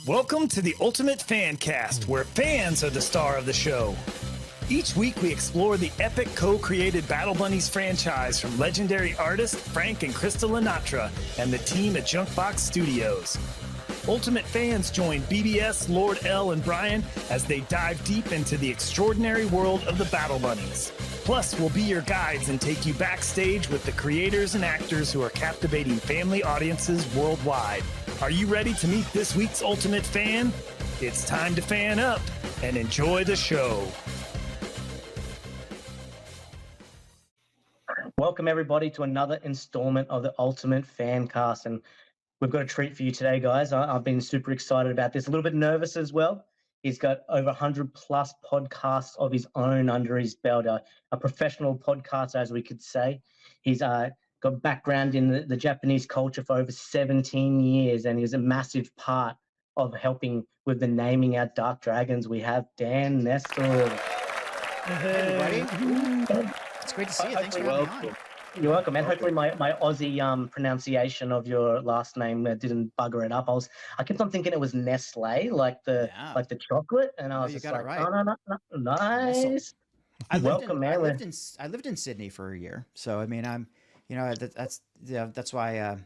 Welcome to the Ultimate Fancast, where fans are the star of the show. Each week we explore the epic co-created Battle Bunnies franchise from legendary artists Frank and Krista Linatra and the team at Junkbox Studios. Ultimate fans join BBS, Lord L, and Brian as they dive deep into the extraordinary world of the Battle Bunnies. Plus, we'll be your guides and take you backstage with the creators and actors who are captivating family audiences worldwide. Are you ready to meet this week's Ultimate Fan? It's time to fan up and enjoy the show. Welcome everybody to another installment of the Ultimate Fancast, and we've got a treat for you today, guys. I've been super excited about this, a little bit nervous as well. He's got over 100 plus podcasts of his own under his belt, a professional podcaster, as we could say. He's got background in the Japanese culture for over 17 years, and he's a massive part of helping with the naming our dark dragons. We have Dan Nestle. Hey, everybody. It's great to see you. Thanks for having me on. You're welcome, man. Hopefully my Aussie pronunciation of your last name didn't bugger it up. I kept on thinking it was Nestle, like the chocolate, and I was just like, right. Oh, no, nice. I lived in Sydney for a year, so I mean, that's why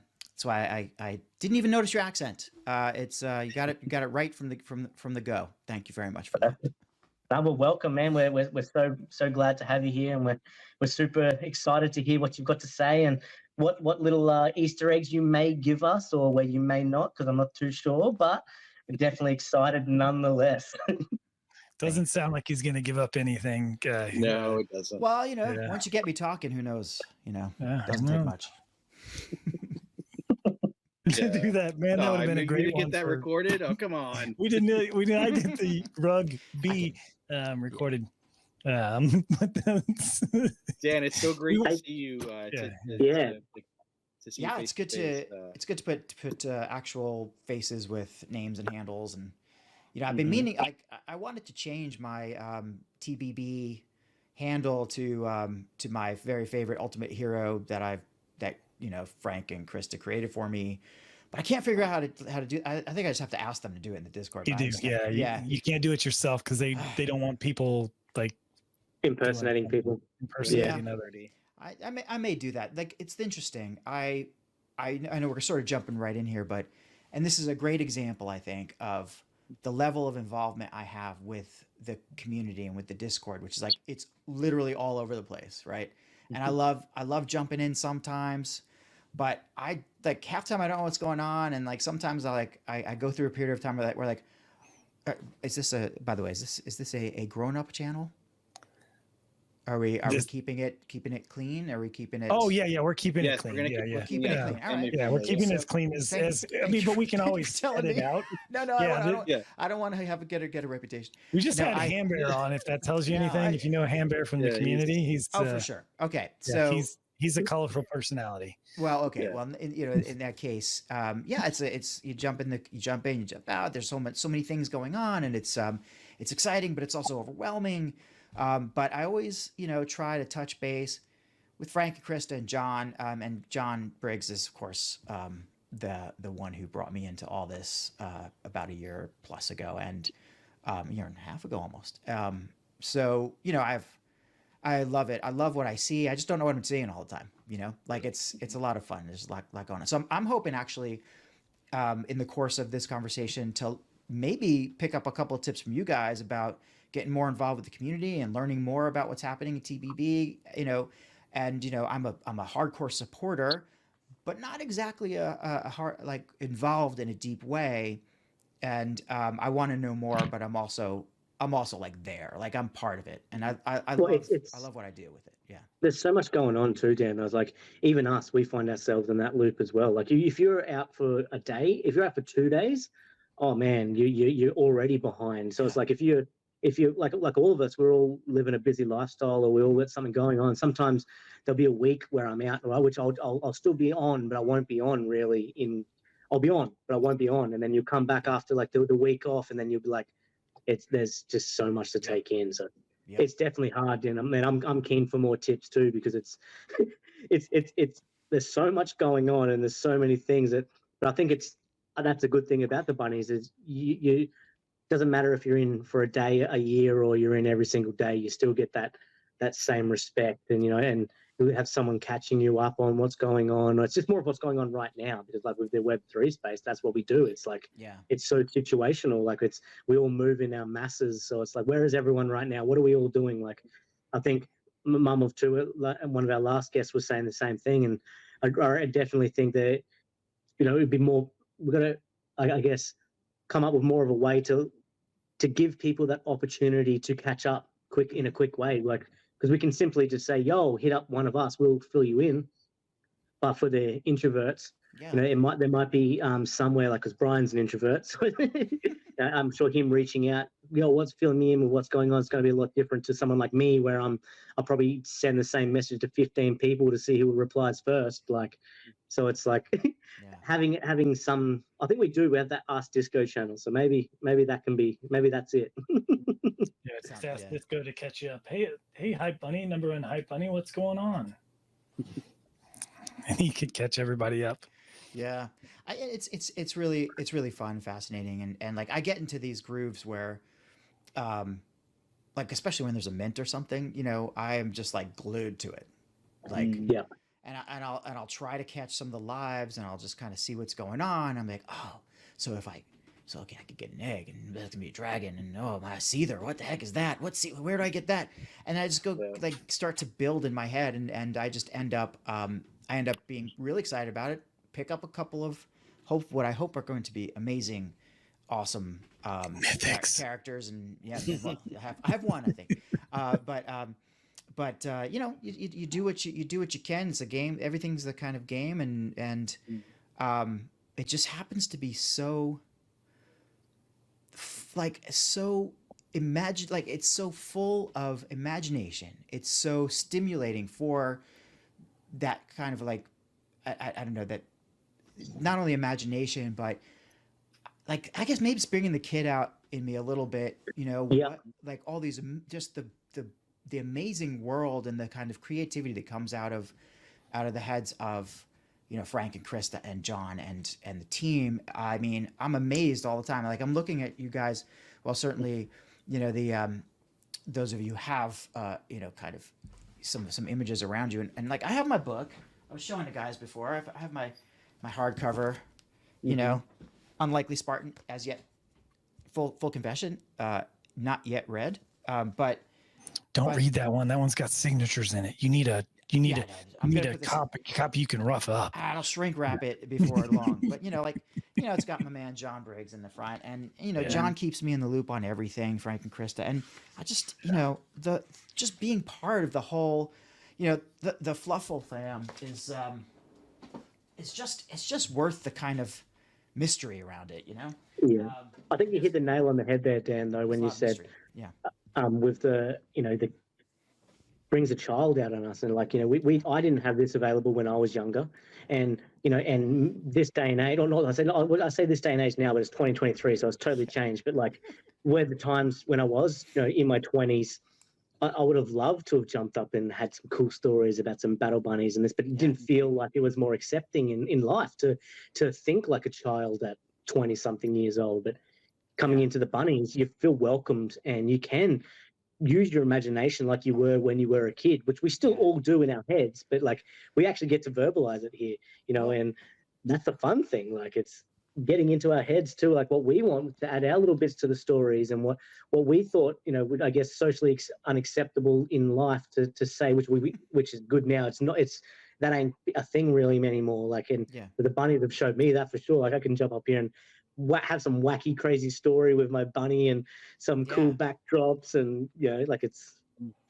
I didn't even notice your accent. You got it right from the go. Thank you very much for that. Well, welcome, man. We're so glad to have you here, and we're super excited to hear what you've got to say and what little Easter eggs you may give us, or where you may not, because I'm not too sure. But we're definitely excited nonetheless. Doesn't sound like he's going to give up anything. No, it doesn't. Well, once you get me talking, who knows? Doesn't take much. To do that, man, that would have been a great one. Get that recorded? Oh, come on. We didn't. I did the rug B recorded. Dan, it's so great to see you. To see it's good to put actual faces with names and handles, and I've been meaning. I wanted to change my TBB handle to my very favorite Ultimate Hero that Frank and Krista created for me, but I can't figure out how to do. I think I just have to ask them to do it in the Discord. You do, yeah. You can't do it yourself because they don't want people like impersonating people. Another. I may do that. Like, it's interesting. I know we're sort of jumping right in here, and this is a great example, I think, of the level of involvement I have with the community and with the Discord, which is like, it's literally all over the place, right? And I love jumping in sometimes, but I like half time I don't know what's going on, and like sometimes I go through a period of time where we're like, is this a grown up channel? Are we keeping it clean? Are we keeping it? Oh yeah, we're keeping it clean. We're keeping it clean. All right. Yeah, we're keeping it as clean as but we can always edit it out. No, I don't want to get a reputation. We just had Hambear on, if that tells you anything. If you know Hambear from the community, he's for sure. Okay, so he's a colorful personality. Well, okay. Yeah. Well, in that case, it's you jump in, you jump out. There's so many things going on, and it's exciting, but it's also overwhelming. But I always, try to touch base with Frank and Krista and Jon. And Jon Briggs is, of course, the one who brought me into all this about a year plus ago, and a year and a half ago almost. So I love it. I love what I see. I just don't know what I'm seeing all the time. Like it's a lot of fun. There's a lot going on. So I'm hoping actually, in the course of this conversation, to maybe pick up a couple of tips from you guys about getting more involved with the community and learning more about what's happening in TBB, and I'm a hardcore supporter, but not exactly a hard, like, involved in a deep way. And I want to know more, but I'm also like there, like I'm part of it, and I love what I do with it. Yeah, there's so much going on too, Dan. I was like, even us, we find ourselves in that loop as well. Like, if you're out for a day, if you're out for 2 days, oh man, you're already behind. So it's like if you're like all of us, we're all living a busy lifestyle, or we all got something going on. Sometimes there'll be a week where I'm out, right, which I'll still be on, but I won't be on really. I'll be on, but I won't be on. And then you come back after like the week off, and then you'll be like, there's just so much to take in. So it's definitely hard. And I mean, I'm keen for more tips too, because it's there's so much going on, and there's so many things but I think it's that's a good thing about the bunnies is you doesn't matter if you're in for a day, a year, or you're in every single day, you still get that same respect, and and you have someone catching you up on what's going on. It's just more of what's going on right now, because like with the Web3 space, that's what we do. It's like, it's so situational. Like we all move in our masses. So it's like, where is everyone right now? What are we all doing? Like, I think Mum of Two, one of our last guests, was saying the same thing. And I definitely think that, it'd be more, we're going to, I guess, come up with more of a way to give people that opportunity to catch up in a quick way. Like, because we can simply just say, yo, hit up one of us, we'll fill you in. But for the introverts, there might be somewhere, like, because Brian's an introvert, so I'm sure him reaching out, what's filling me in with what's going on, is going to be a lot different to someone like me, where I'll probably send the same message to 15 people to see who replies first. Like, so it's like having some. I think we have that Ask Disco channel, so maybe that can be, maybe that's it. Yeah, just ask Disco to catch you up. Hey, Hype Bunny, number one Hype Bunny, what's going on? And he could catch everybody up. Yeah, it's really fun, fascinating, and like I get into these grooves where, like especially when there's a mint or something, I am just like glued to it, like and I'll try to catch some of the lives, and I'll just kind of see what's going on. I'm like, oh, so okay, I could get an egg, and that's gonna be a dragon, and my Seether, what the heck is that? Where do I get that? And I just go like start to build in my head, and I just end up being really excited about it. Pick up a couple of what I hope are going to be amazing, awesome characters, and I have one, I think, but you do what you can. It's a game. Everything's the kind of game, and it just happens to be so it's so full of imagination. It's so stimulating for that kind of like I don't know, that not only imagination, but like I guess maybe it's bringing the kid out in me a little bit, like all these, just the amazing world and the kind of creativity that comes out of the heads of Frank and Krista and Jon and the team. I mean, I'm amazed all the time. Like I'm looking at you guys. Well, certainly, those of you have kind of some images around you, and like I have my book. I was showing the guys before. I have my hardcover. Unlikely Spartan, as yet. Full confession, not yet read. But don't read that one. That one's got signatures in it. You need a copy you can rough up. I'll shrink wrap it before long. But it's got my man Jon Briggs in the front, and Jon keeps me in the loop on everything, Frank and Krista, and I just just being part of the whole, the Fluffle fam is it's just worth the kind of mystery around it, I think you hit the nail on the head there, Dan, though, when you said with the brings a child out on us, and like I didn't have this available when I was younger, and and this day and age, or not, I say this day and age now, but it's 2023, so it's totally changed. But like where the times when I was in my 20s, I would have loved to have jumped up and had some cool stories about some battle bunnies and this, but it didn't feel like it was more accepting in life to think like a child at 20 something years old. But coming into the bunnies, you feel welcomed, and you can use your imagination like you were when you were a kid, which we still all do in our heads, but like we actually get to verbalize it here, and that's the fun thing. Like it's getting into our heads too, like what we want to add our little bits to the stories, and what we thought, would, I guess, socially unacceptable in life to say, which is good now. That ain't a thing really anymore. Like, and the bunnies have showed me that for sure. Like I can jump up here and have some wacky, crazy story with my bunny and some cool backdrops, and like it's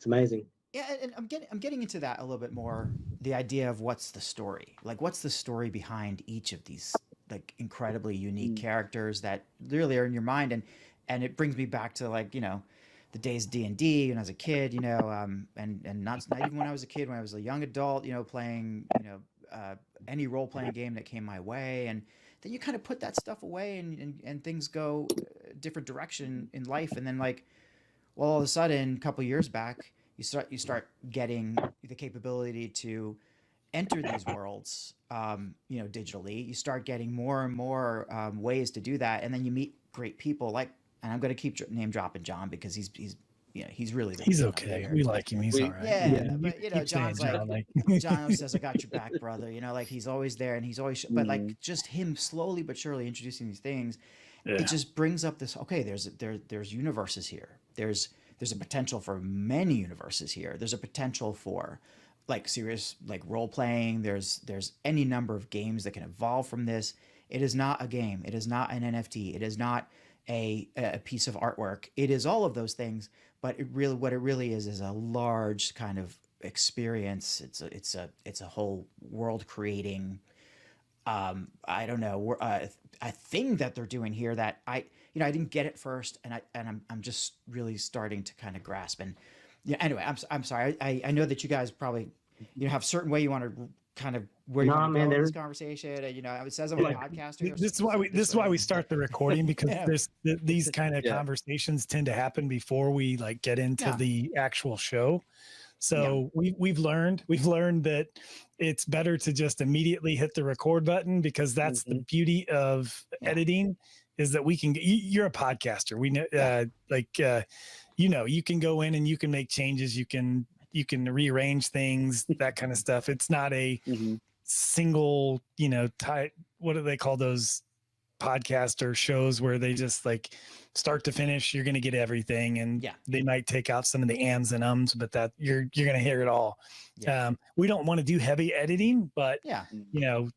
amazing. Yeah, and I'm getting into that a little bit more. The idea of what's the story? Like, what's the story behind each of these like incredibly unique characters that really are in your mind, and it brings me back to like the days of D&D when I was a kid, and not even when I was a kid, when I was a young adult, playing any role playing game that came my way, and then you kind of put that stuff away, and things go a different direction in life, and then like, well, all of a sudden, a couple of years back, you start getting the capability to enter these worlds, digitally, you start getting more and more ways to do that, and then you meet great people like, and I'm going to keep name dropping John because he's he's really the He's man okay. here. We like him. He's all right. Yeah, but Keep John's saying like, John, John says, "I got your back, brother." Like he's always there, and he's always, but like just him slowly but surely introducing these things, it just brings up this. Okay, there's universes here. There's a potential for many universes here. There's a potential for like serious like role playing. There's any number of games that can evolve from this. It is not a game. It is not an NFT. It is not a piece of artwork. It is all of those things. But what it really is a large kind of experience. It's a whole world creating. I don't know, a thing that they're doing here that I didn't get it first, and I'm just really starting to kind of grasp. And yeah, anyway, I'm sorry. I know that you guys probably have a certain way you want to kind of where you want to go in this conversation. And, it says I'm a podcaster. This is why we start the recording, because there's these kind of conversations tend to happen before we like get into the actual show. So we've learned that it's better to just immediately hit the record button, because that's the beauty of editing, is that we can. You're a podcaster. We know, you can go in and you can make changes. You can rearrange things, that kind of stuff. It's not a single, what do they call those podcasts or shows where they just like start to finish, you're going to get everything. And they might take out some of the ands and ums, but that you're going to hear it all. We don't want to do heavy editing, but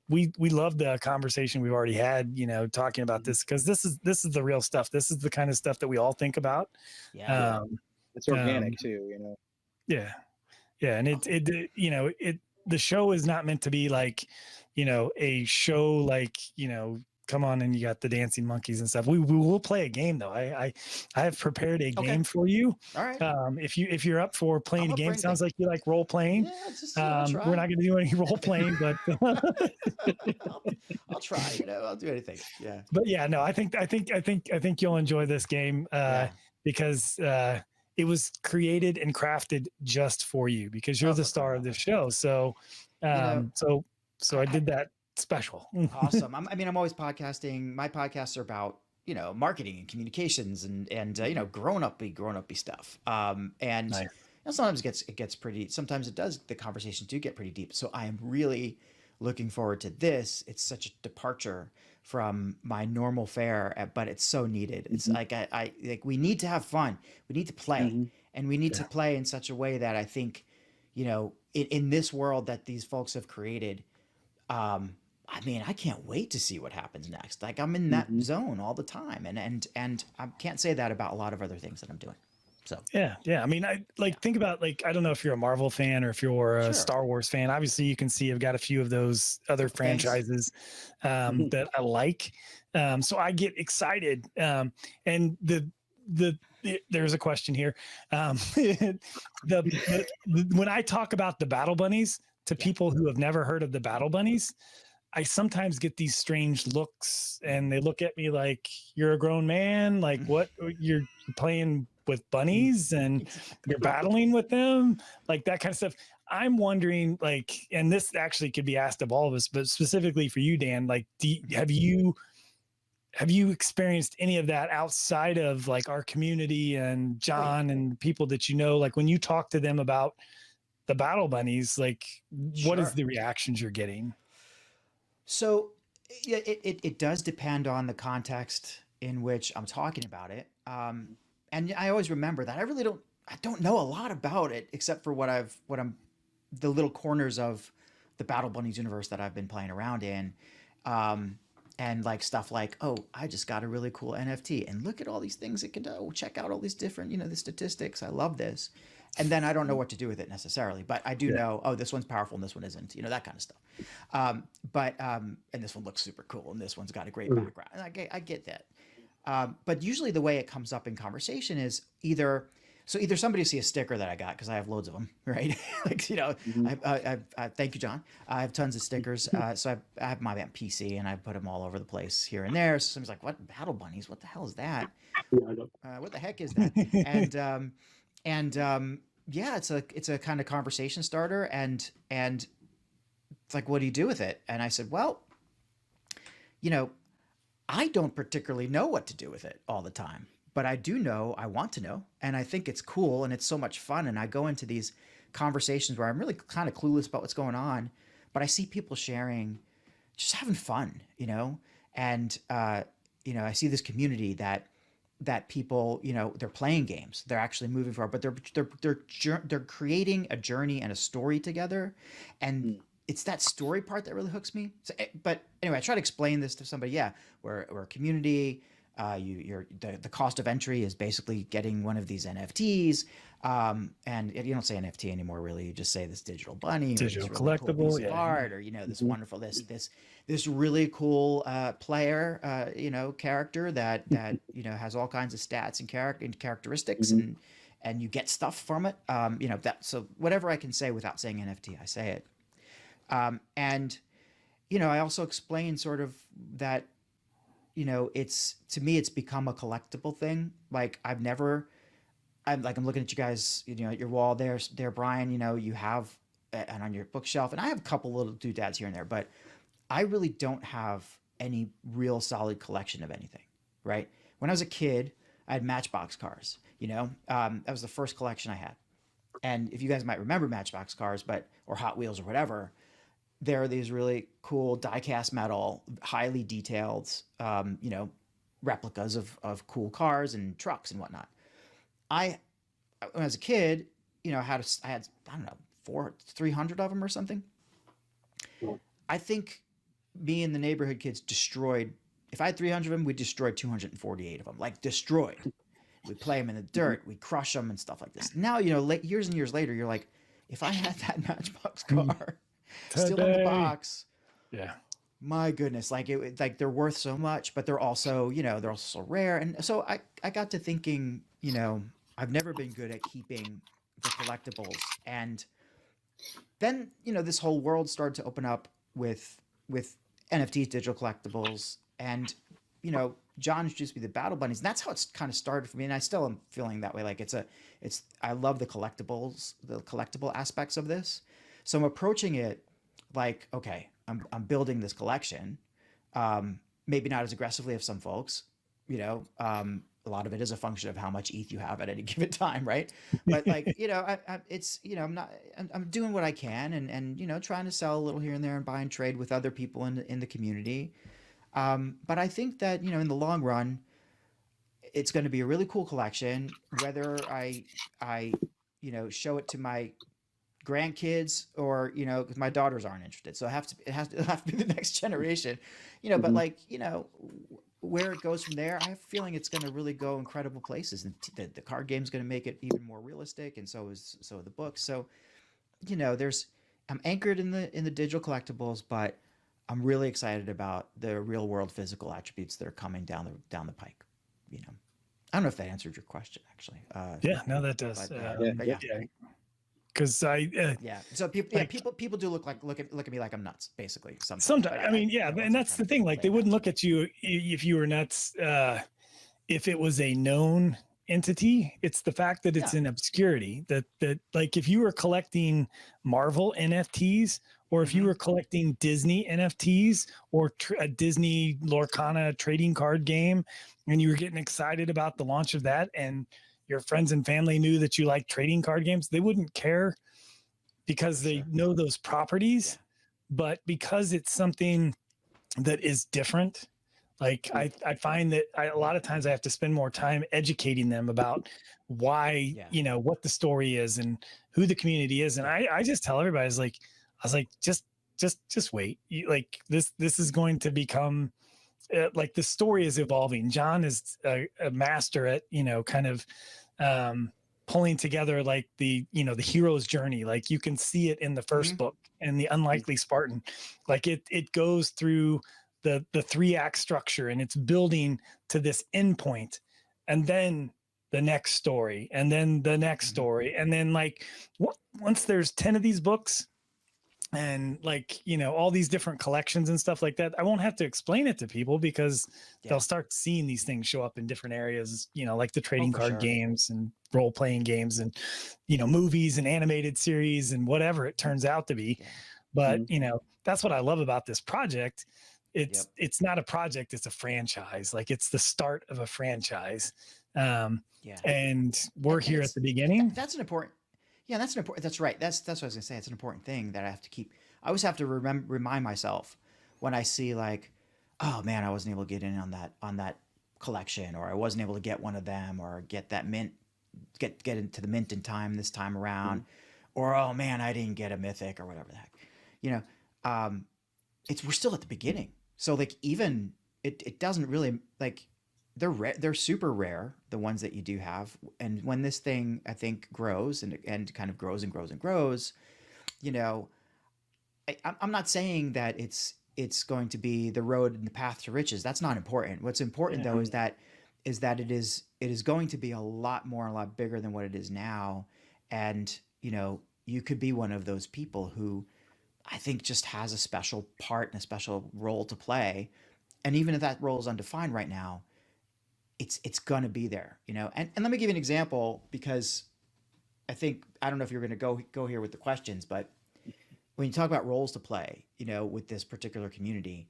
we love the conversation we've already had, talking about this, because this is the real stuff. This is the kind of stuff that we all think about. It's organic too, Yeah. And the show is not meant to be like, a show like, come on and you got the dancing monkeys and stuff. We will play a game though. I have prepared a game for you. All right. If you're up for playing a game, sounds like you like role playing. Yeah, we're not going to do any role playing, but I'll try. I'll do anything. Yeah. But yeah, no, I think you'll enjoy this game because it was created and crafted just for you, because you're the star of the show. So, so I did that special. Awesome. I'm always podcasting. My podcasts are about, marketing and communications and grown up stuff. And nice. Sometimes it gets pretty, sometimes the conversations do get pretty deep. So I am really looking forward to this. It's such a departure from my normal fare, but it's so needed. It's like, I like, we need to have fun. We need to play and we need to play in such a way that I think, in this world that these folks have created, I can't wait to see what happens next. Like I'm in that zone all the time. And I can't say that about a lot of other things that I'm doing. So yeah. Think about I don't know if you're a Marvel fan or if you're a Star Wars fan. Obviously, you can see I've got a few of those other franchises that I like. So I get excited. And there's a question here. When I talk about the Battle Bunnies to people who have never heard of the Battle Bunnies, I sometimes get these strange looks, and they look at me like, "You're a grown man. Like, what? You're playing with bunnies and you're battling with them, like that kind of stuff." I'm wondering, and this actually could be asked of all of us, but specifically for you, Dan, have you experienced any of that outside of our community and John and people that when you talk to them about the Battle Bunnies, what is the reactions you're getting? So it does depend on the context in which I'm talking about it. And I always remember that I don't know a lot about it, except for the little corners of the Battle Bunnies universe that I've been playing around in. And stuff like, oh, I just got a really cool NFT and look at all these things it can do. Check out all these different, the statistics. I love this. And then I don't know what to do with it necessarily, but I do know, oh, this one's powerful and this one isn't, that kind of stuff. And this one looks super cool and this one's got a great background. And I get that. But usually the way it comes up in conversation is either somebody will see a sticker that I got, because I have loads of them, right? I thank you, John. I have tons of stickers. So I have my PC and I put them all over the place here and there. So somebody's like, "What Battle Bunnies? What the hell is that? What the heck is that?" And it's a kind of conversation starter. And it's like, what do you do with it? And I said, well, you know, I don't particularly know what to do with it all the time, but I do know I want to know. And I think it's cool and it's so much fun. And I go into these conversations where I'm really kind of clueless about what's going on, but I see people sharing, just having fun, you know? And, you know, I see this community that people, you know, they're playing games, they're actually moving forward, but they're creating a journey and a story together. And it's that story part that really hooks me. So, but anyway, I try to explain this to somebody. Yeah, we're a community. The cost of entry is basically getting one of these NFTs. And you don't say NFT anymore, really. You just say this digital bunny, digital or this really collectible, cool piece of art, or, you know, this wonderful, this really cool player, you know, character that you know, has all kinds of stats and characteristics, and you get stuff from it. You know, so whatever I can say without saying NFT, I say it. And, you know, I also explain sort of that, you know, to me, it's become a collectible thing. Like I'm looking at you guys, you know, at your wall there, Brian, you know, you have, and on your bookshelf, and I have a couple little doodads here and there, but I really don't have any real solid collection of anything, right? When I was a kid, I had Matchbox cars, you know, that was the first collection I had. And if you guys might remember Matchbox cars, or Hot Wheels or whatever, there are these really cool die-cast metal, highly detailed, you know, replicas of cool cars and trucks and whatnot. When I was a kid, you know, I had I don't know, 300 of them or something. I think me and the neighborhood kids destroyed. If I had 300 of them, we destroyed 248 of them. Like destroyed. We play them in the dirt. We crush them and stuff like this. Now, you know, years and years later, you're like, if I had that Matchbox car still in the box, yeah, my goodness, like they're worth so much, but they're also, you know, they're also rare. And so I got to thinking, you know, I've never been good at keeping the collectibles. And then, you know, this whole world started to open up with NFTs, digital collectibles, and, you know, Jon introduced me to Battle Bunnies, and that's how it's kind of started for me. And I still am feeling that way. Like I love the collectible aspects of this. So I'm approaching it like, okay, I'm building this collection. Maybe not as aggressively as some folks, you know, a lot of it is a function of how much ETH you have at any given time. Right. But like, you know, it's, you know, I'm doing what I can and, you know, trying to sell a little here and there and buy and trade with other people in the community. But I think that, you know, in the long run, it's going to be a really cool collection, whether I, you know, show it to my grandkids or, you know, because my daughters aren't interested. So it has to be the next generation, you know, but like, you know, where it goes from there, I have a feeling it's going to really go incredible places, and the card game is going to make it even more realistic. And so are the books. So, you know, I'm anchored in the digital collectibles, but I'm really excited about the real world physical attributes that are coming down the pike. You know, I don't know if that answered your question, actually. Yeah, no, that does. But yeah. Because so people do look at me like I'm nuts, basically. Sometimes I mean, yeah, and that's the thing. Like they wouldn't look at you if you were nuts. If it was a known entity, it's the fact that it's in obscurity. That like if you were collecting Marvel NFTs, or if you were collecting Disney NFTs, or a Disney Lorcana trading card game, and you were getting excited about the launch of that, and your friends and family knew that you like trading card games, they wouldn't care because they know those properties. But because it's something that is different, like I find that a lot of times I have to spend more time educating them about why, you know, what the story is and who the community is. And I just tell everybody, I was like, just wait. Like this is going to become like the story is evolving. Jon is a master at, you know, kind of pulling together like the hero's journey. Like you can see it in the first book and the Unlikely Spartan. Like it goes through the 3-act structure and it's building to this end point, and then the next story, and then the next story, and then like once there's 10 of these books and like, you know, all these different collections and stuff like that, I won't have to explain it to people because they'll start seeing these things show up in different areas, you know, like the trading card games and role-playing games and, you know, movies and animated series and whatever it turns out to be. But that's what I love about this project. Yep. It's not a project, it's a franchise. Like it's the start of a franchise. Yeah. And we're here at the beginning. That's an important. Yeah, that's right. That's what I was gonna say. It's an important thing that I have to keep. I always have to remind myself when I see like, oh man, I wasn't able to get in on that collection, or I wasn't able to get one of them, or get that mint, get into the mint in time this time around, or oh man, I didn't get a mythic or whatever the heck, we're still at the beginning. So like even it doesn't really like they're super rare, the ones that you do have, and when this thing I think grows and kind of grows and grows and grows, I'm not saying that it's going to be the road and the path to riches. That's not important. What's important though is that it is going to be a lot bigger than what it is now. And, you could be one of those people who I think just has a special part and a special role to play. And even if that role is undefined right now, it's going to be there, and let me give you an example, because I don't know if you're going to go here with the questions, but when you talk about roles to play, with this particular community,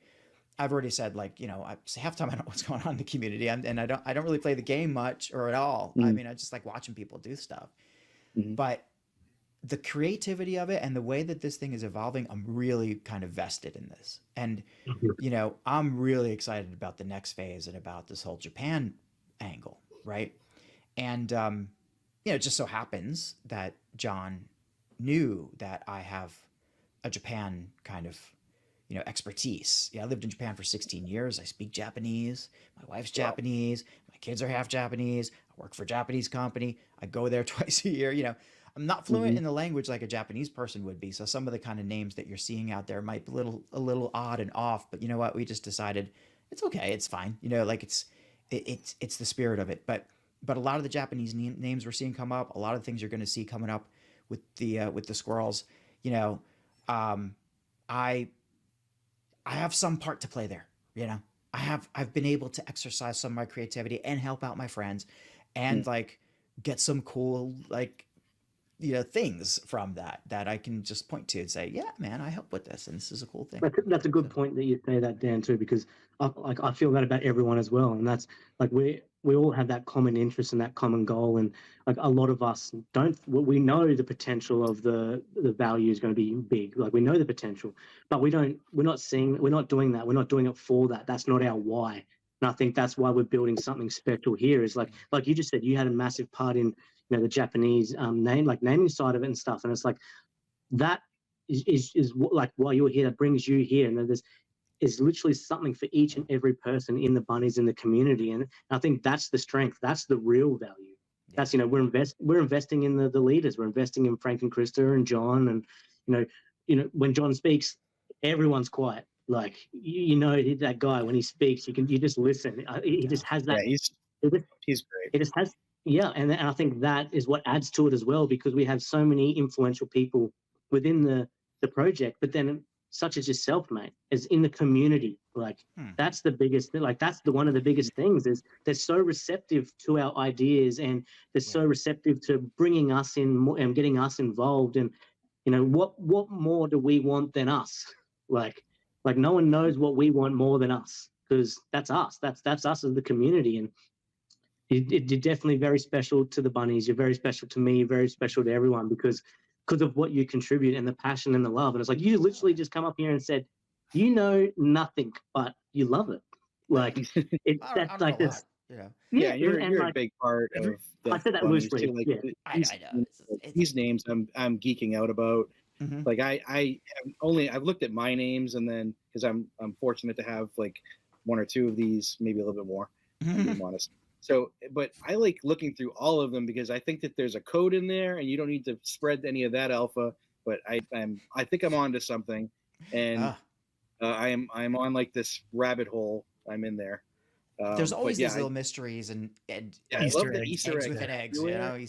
I've already said, like, half the time I don't know what's going on in the community, and I don't really play the game much or at all. I mean, I just like watching people do stuff. But the creativity of it and the way that this thing is evolving, I'm really kind of vested in this. And, I'm really excited about the next phase and about this whole Japan angle, right? And, it just so happens that Jon knew that I have a Japan kind of, expertise. I lived in Japan for 16 years. I speak Japanese. My wife's Japanese. My kids are half Japanese. I work for a Japanese company. I go there twice a year. I'm not fluent in the language like a Japanese person would be. So some of the kind of names that you're seeing out there might be a little odd and off, but you know what? We just decided it's okay. It's fine. Like it's the spirit of it. But a lot of the Japanese names we're seeing come up, a lot of things you're going to see coming up with the squirrels, I have some part to play there. I've been able to exercise some of my creativity and help out my friends and like get some cool, like, things from that I can just point to and say, yeah, man, I help with this. And this is a cool thing. That's a good point that you say that, Dan, too, because I feel that about everyone as well. And that's like, we all have that common interest and that common goal. And like a lot of us we know the potential of the value is going to be big. Like we know the potential, but we're not doing that. We're not doing it for that. That's not our why. And I think that's why we're building something special here is like you just said, you had a massive part in, the Japanese naming side of it and stuff. And it's like, that is like why you're here, that brings you here. And there's is literally something for each and every person in the bunnies in the community. And I think that's the strength. That's the real value. Yeah. That's, we're investing in the leaders. We're investing in Frank and Krista and Jon. And, when Jon speaks, everyone's quiet. Like, that guy, when he speaks, you just listen. He just has that. Yeah, he's great. It just has, yeah. And I think that is what adds to it as well, because we have so many influential people within the project, but then such as yourself, mate, is in the community. Like that's the biggest thing. Like that's one of the biggest things is they're so receptive to our ideas, and they're so receptive to bringing us in and getting us involved. And what more do we want than us? Like no one knows what we want more than us, because that's us. That's us as the community. And you're definitely very special to the bunnies. You're very special to me. You're very special to everyone because of what you contribute and the passion and the love. And it's like you literally just come up here and said, nothing, but you love it. Like that's like this. Yeah, you're a big part of the I said that loosely. Like, yeah. I know. These names I'm geeking out about. Mm-hmm. Like I've looked at my names, and then because I'm fortunate to have like one or two of these, maybe a little bit more, to be honest. So, but I like looking through all of them because I think that there's a code in there, and you don't need to spread any of that alpha. But I think I'm onto something, and I'm on like this rabbit hole. I'm in there. There's always these little mysteries and Easter eggs within eggs.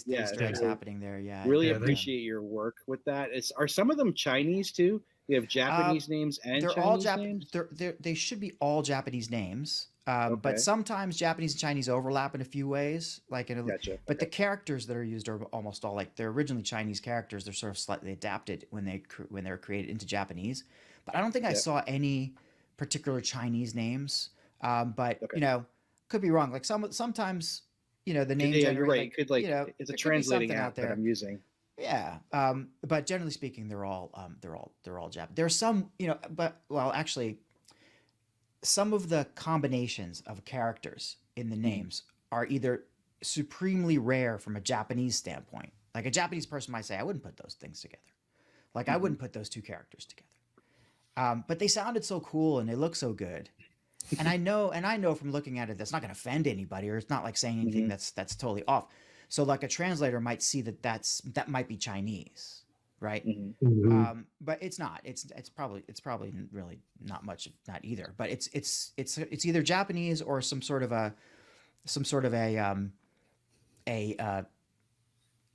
Easter eggs happening there. Yeah, really appreciate your work with that. Are some of them Chinese too? You have Japanese names and they're Chinese all names. They should be all Japanese names. Okay. But sometimes Japanese and Chinese overlap in a few ways, like in a, Gotcha. but the characters that are used are almost all like they're originally Chinese characters. They're sort of slightly adapted when they were created into Japanese. But I don't think I Yep. saw any particular Chinese names. But Okay. you know, could be wrong. Like sometimes the name Yeah, you're generate right. like, You could like it's a it's a there could be translating something app out that there. I'm using. Yeah. But generally speaking, they're all Jap. There's some, but well, actually, some of the combinations of characters in the names are either supremely rare from a Japanese standpoint. Like a Japanese person might say, I wouldn't put those things together. Like I wouldn't put those two characters together. But they sounded so cool and they look so good. And I know from looking at it, that's not going to offend anybody, or it's not like saying anything that's totally off. So like a translator might see that might be Chinese, right? But it's not. It's probably really not much, not either. But it's either Japanese or some sort of a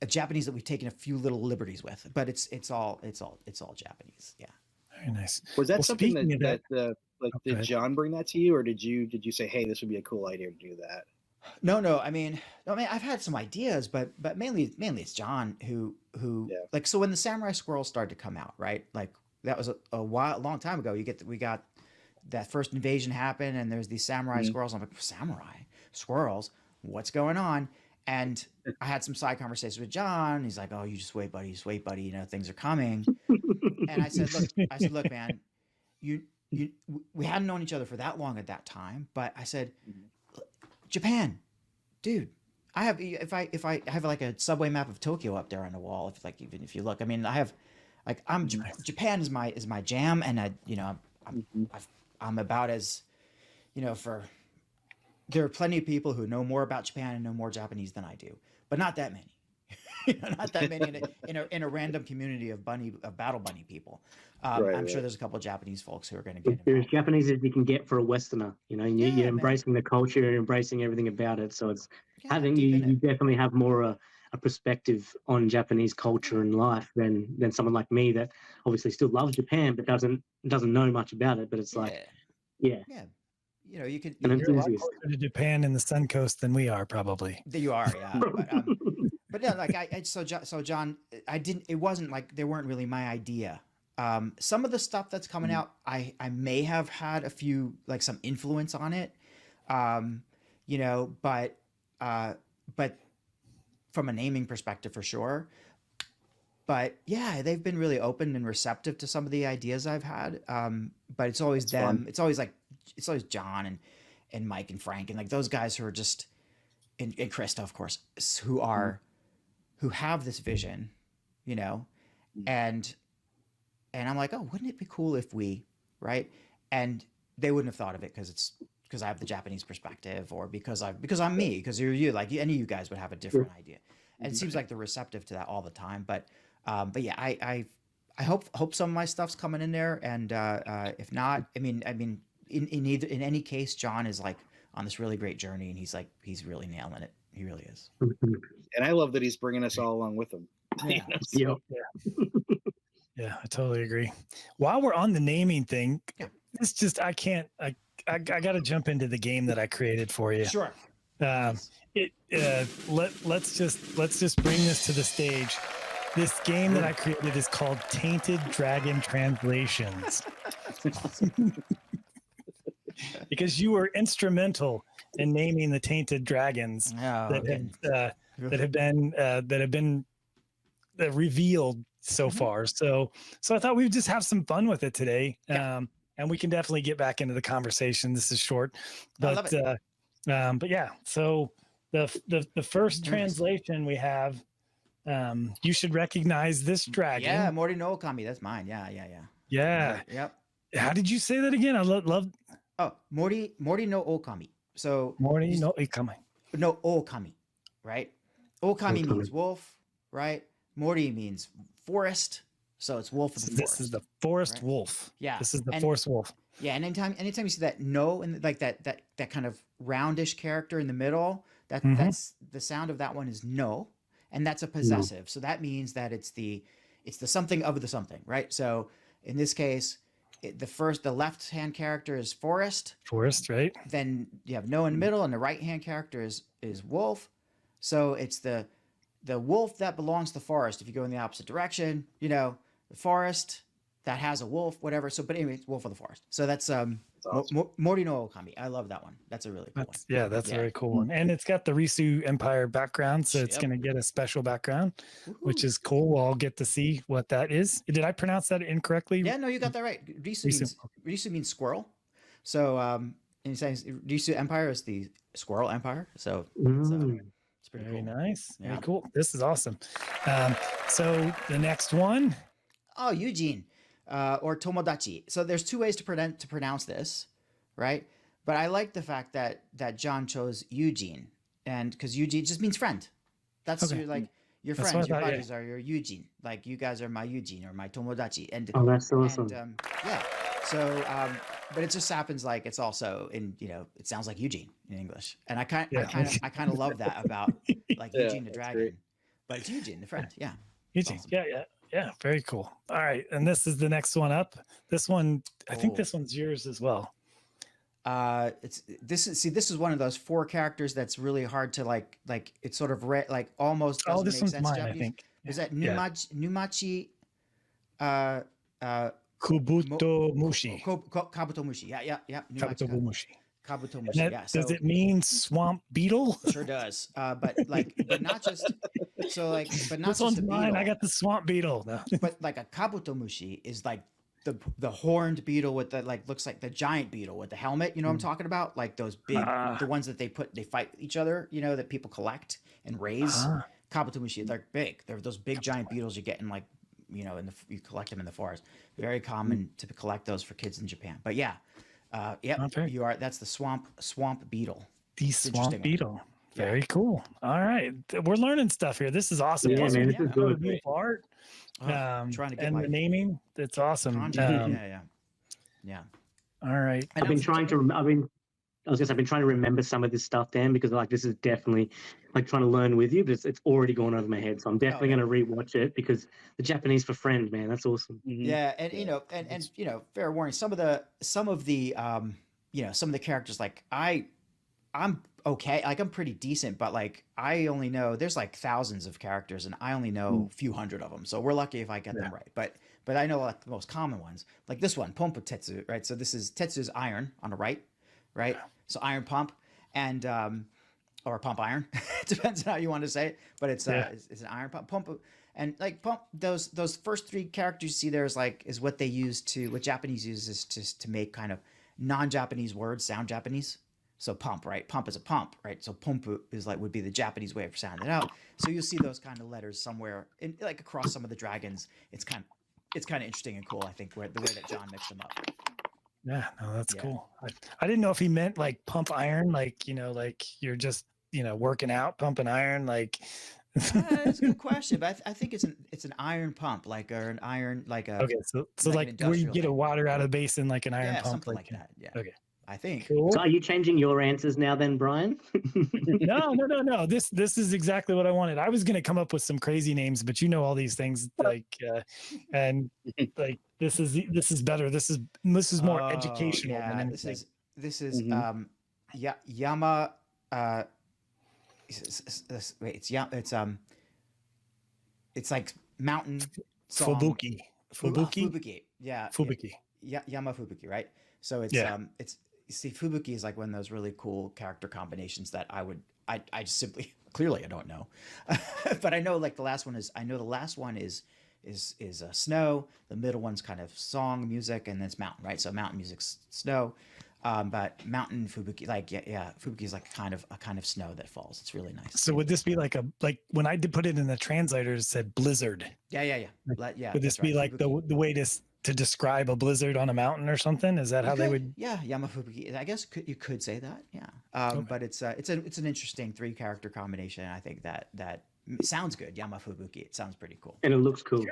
Japanese that we've taken a few little liberties with. But it's all Japanese. Yeah. Very nice. Was that Well, something speaking of that Oh, go did ahead. John bring that to you, or did you say, hey, this would be a cool idea to do that? No. I mean, I've had some ideas, but mainly it's John who Yeah. like, so when the samurai squirrels started to come out, right? Like that was a long time ago. We got that first invasion happened, and there's these samurai squirrels. I'm like, samurai squirrels, what's going on? And I had some side conversations with John. He's like, oh, you just wait, buddy. You know, things are coming. And I said, look, man, we hadn't known each other for that long at that time, but I said, Japan, dude, I have, if I have like a subway map of Tokyo up there on the wall, even if you look, I mean, I have like, Japan is my jam. And I'm about as, there are plenty of people who know more about Japan and know more Japanese than I do, but not that many. Not that many in a random community of Battle Bunny people. I'm sure there's a couple of Japanese folks who are going to get You're as involved. Japanese as you can get for a Westerner. You know, Yeah, you're man. embracing the culture, you're embracing everything about it. So it's Yeah, having deep in you it. definitely have more a perspective on Japanese culture and life than someone like me that obviously still loves Japan but doesn't know much about it. But it's like, yeah, Yeah. You could. an You're a lot enthusiast. closer to Japan and the Sun Coast than we are, probably. There you are, yeah. But yeah, like so John, I didn't. It wasn't like they weren't really my idea. Some of the stuff that's coming out, I may have had a few like some influence on it, but from a naming perspective for sure. But yeah, they've been really open and receptive to some of the ideas I've had. But it's always them. Fun. It's always John and Mike and Frank and like those guys who are just and Krista, of course, who have this vision, and I'm like, oh, wouldn't it be cool if we, right? And they wouldn't have thought of it because I have the Japanese perspective, or because I'm me, because you're you, like any of you guys would have a different idea. And it seems like they're receptive to that all the time. But yeah, I hope some of my stuff's coming in there, and if not, I mean, in any case, John is like on this really great journey, and he's really nailing it. He really is. And I love that he's bringing us all along with him. Yeah. Yeah. Yeah, I totally agree. While we're on the naming thing, Yeah. it's just I got to jump into the game that I created for you. Sure. Let's just bring this to the stage. This game that I created is called Tainted Translations. Because you were instrumental in naming the tainted dragons that have been revealed so far. So I thought we would just have some fun with it today. And we can definitely get back into the conversation. This is short, but I love it. but yeah. So the first translation we have, you should recognize this dragon. Yeah, Morty no Okami. That's mine. Yeah. Yep. How did you say that again? I love. Oh, Morty no Okami. So Morty no Okami. No Okami, right? Okami means wolf, right? Morty means forest, so it's wolf of the forest. This is the forest right? wolf. Yeah. This is the forest wolf. Yeah, and anytime you see that no and like that kind of roundish character in the middle, that's the sound of that one is no, and that's a possessive. So that means that it's the something of the something, right? So in this case, the left hand character is forest. Forest, right? Then you have no in the middle, and the right hand character is wolf. So it's the wolf that belongs to the forest. If you go in the opposite direction, the forest that has a wolf, whatever. So, but anyway, wolf of the forest. So that's awesome. Mori no Okami. I love that one. That's a really cool one. Yeah, that's a very cool one. And it's got the Risu Empire background, so it's going to get a special background, which is cool. We'll all get to see what that is. Did I pronounce that incorrectly? Yeah, no, you got that right. Risu means squirrel. So, in sense, Risu Empire is the squirrel empire. So, it's pretty Very cool. nice. Yeah. Very cool. This is awesome. So the next one. Oh, Eugene, or Tomodachi. So there's two ways to pronounce this, right? But I like the fact that John chose Eugene, and because Eugene just means friend. That's your That's friends, what I your thought, buddies are your Eugene. Like you guys are my Eugene or my Tomodachi. And that's awesome. And, yeah. So, but it just happens like it's also in it sounds like Eugene in English, and I kind of love that about like Eugene the dragon, great. but it's Eugene the friend. Yeah. Eugene. Awesome. Yeah. Very cool. All right, and this is the next one up. This one, I think Oh. this one's yours as well. This is one of those four characters that's really hard to like it's sort of almost doesn't This make one's sense mine, in I Japanese. think. Is that Yeah. Numachi Kubuto Mushi. Kabuto Mushi. Yeah. Kabuto Numachi Mushi. Kabuto And Mushi. that- Yeah. does it mean swamp beetle? Sure does. But not just but not This just one's a mine. beetle. I got the swamp beetle. No. But like a kabutomushi is like the horned beetle with the looks like the giant beetle with the helmet. You know what I'm talking about? Like those big the ones that they fight each other. That people collect and raise. Kabutomushi, they're big. They're those big giant beetles you get in you collect them in the forest. Very common to collect those for kids in Japan. But yeah, Okay. you are. That's the swamp beetle. The It's swamp interesting one. beetle. Yeah. Very cool. All right. We're learning stuff here. This is awesome. Yeah, Plus, man, we this is have good. beautiful art. Oh, trying to get and my the naming. It's awesome. kanji. Yeah. All right. I've been trying to. I've been trying to remember some of this stuff, Dan, because this is definitely trying to learn with you, but it's already gone over my head. So I'm definitely going to rewatch it because the Japanese for friend, man, that's awesome. Yeah, and fair warning. Some of the some of the characters I'm okay. I'm pretty decent, but I only know there's thousands of characters, and I only know a few hundred of them. So we're lucky if I get them right. But I know the most common ones, like this one, Pompo Tetsu, right? So this is Tetsu's iron on the right? So iron pump and or pump iron. It depends on how you want to say it, but it's an iron pump. And pump those first three characters you see there is what they use what Japanese uses to make kind of non-Japanese words sound Japanese. So pump, right? Pump is a pump, right? So pumpu is would be the Japanese way of sounding it out. So you'll see those kind of letters somewhere in across some of the dragons. It's kind of interesting and cool, I think, the way that John mixed them up. Yeah, no, that's cool. I didn't know if he meant pump iron, you're just working out, pumping iron, That's a good question, but I think it's an iron pump, or an iron Okay, so an where you industrial get a thing. water out of the basin like an iron Yeah, pump, something like that. Yeah. Okay, I think. cool. So are you changing your answers now then, Brian? No. This is exactly what I wanted. I was gonna come up with some crazy names, but all these things and this is better. This is more educational than anything. This is Yama. It's like mountain song. Fubuki. Fubuki. Yeah. Fubuki. Yama Fubuki, right? So it's you see, Fubuki is one of those really cool character combinations that I just simply clearly I don't know, but I know the last one is snow. The middle one's kind of song music, and then it's mountain, right? So mountain music's snow, but mountain Fubuki, Fubuki is a kind of snow that falls. It's really nice. So would this be like when I did put it in the translator, it said blizzard? Yeah. Would this be the way to describe a blizzard on a mountain or something? Is that how they would? Yeah, Yama Fubuki. I guess you could say that. Yeah. But it's an interesting 3-character combination. I think that sounds good. Yama Fubuki. It sounds pretty cool. And it looks cool.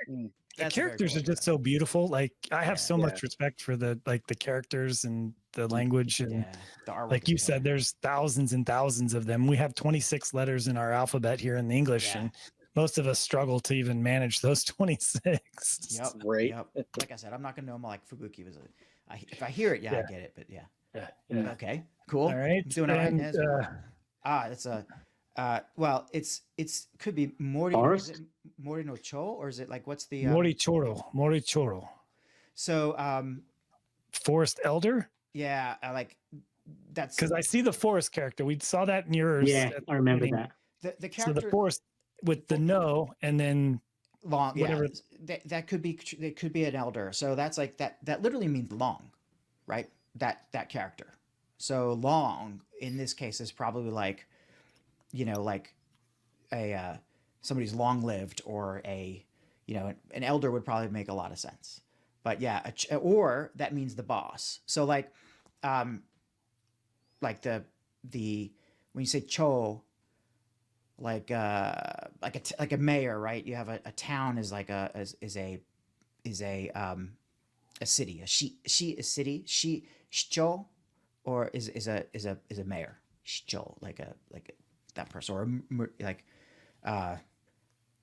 The characters are just so beautiful. I have so much respect for the characters and the language, and the artwork like you said, there's thousands and thousands of them. We have 26 letters in our alphabet here in the English, and most of us struggle to even manage those 26. Yep. Right. Yep. Like I said, I'm not gonna know them like Fubuki was. If I hear it, yeah, I get it. But yeah. Yeah. Okay. Cool. All right. Doing all right. And, Nez? It's a. Well, it's could be Mori. Is Forest? it Mori no Cho, or is it like what's the Morichoro. So Forest Elder? yeah, I like that's Because I see the forest character. We saw that in yours. Yeah, at I remember beginning. that. the So character the forest with the no, and then long. whatever. Yeah, that could be an elder. So that's like that. That literally means long, right? That character. So long in this case is probably like, like a somebody's long lived, or an elder would probably make a lot of sense. But yeah, or that means the boss. So like the when you say cho, like a mayor, right? You have a town is like a city, a city, cho, or is a mayor, cho, like that person, or like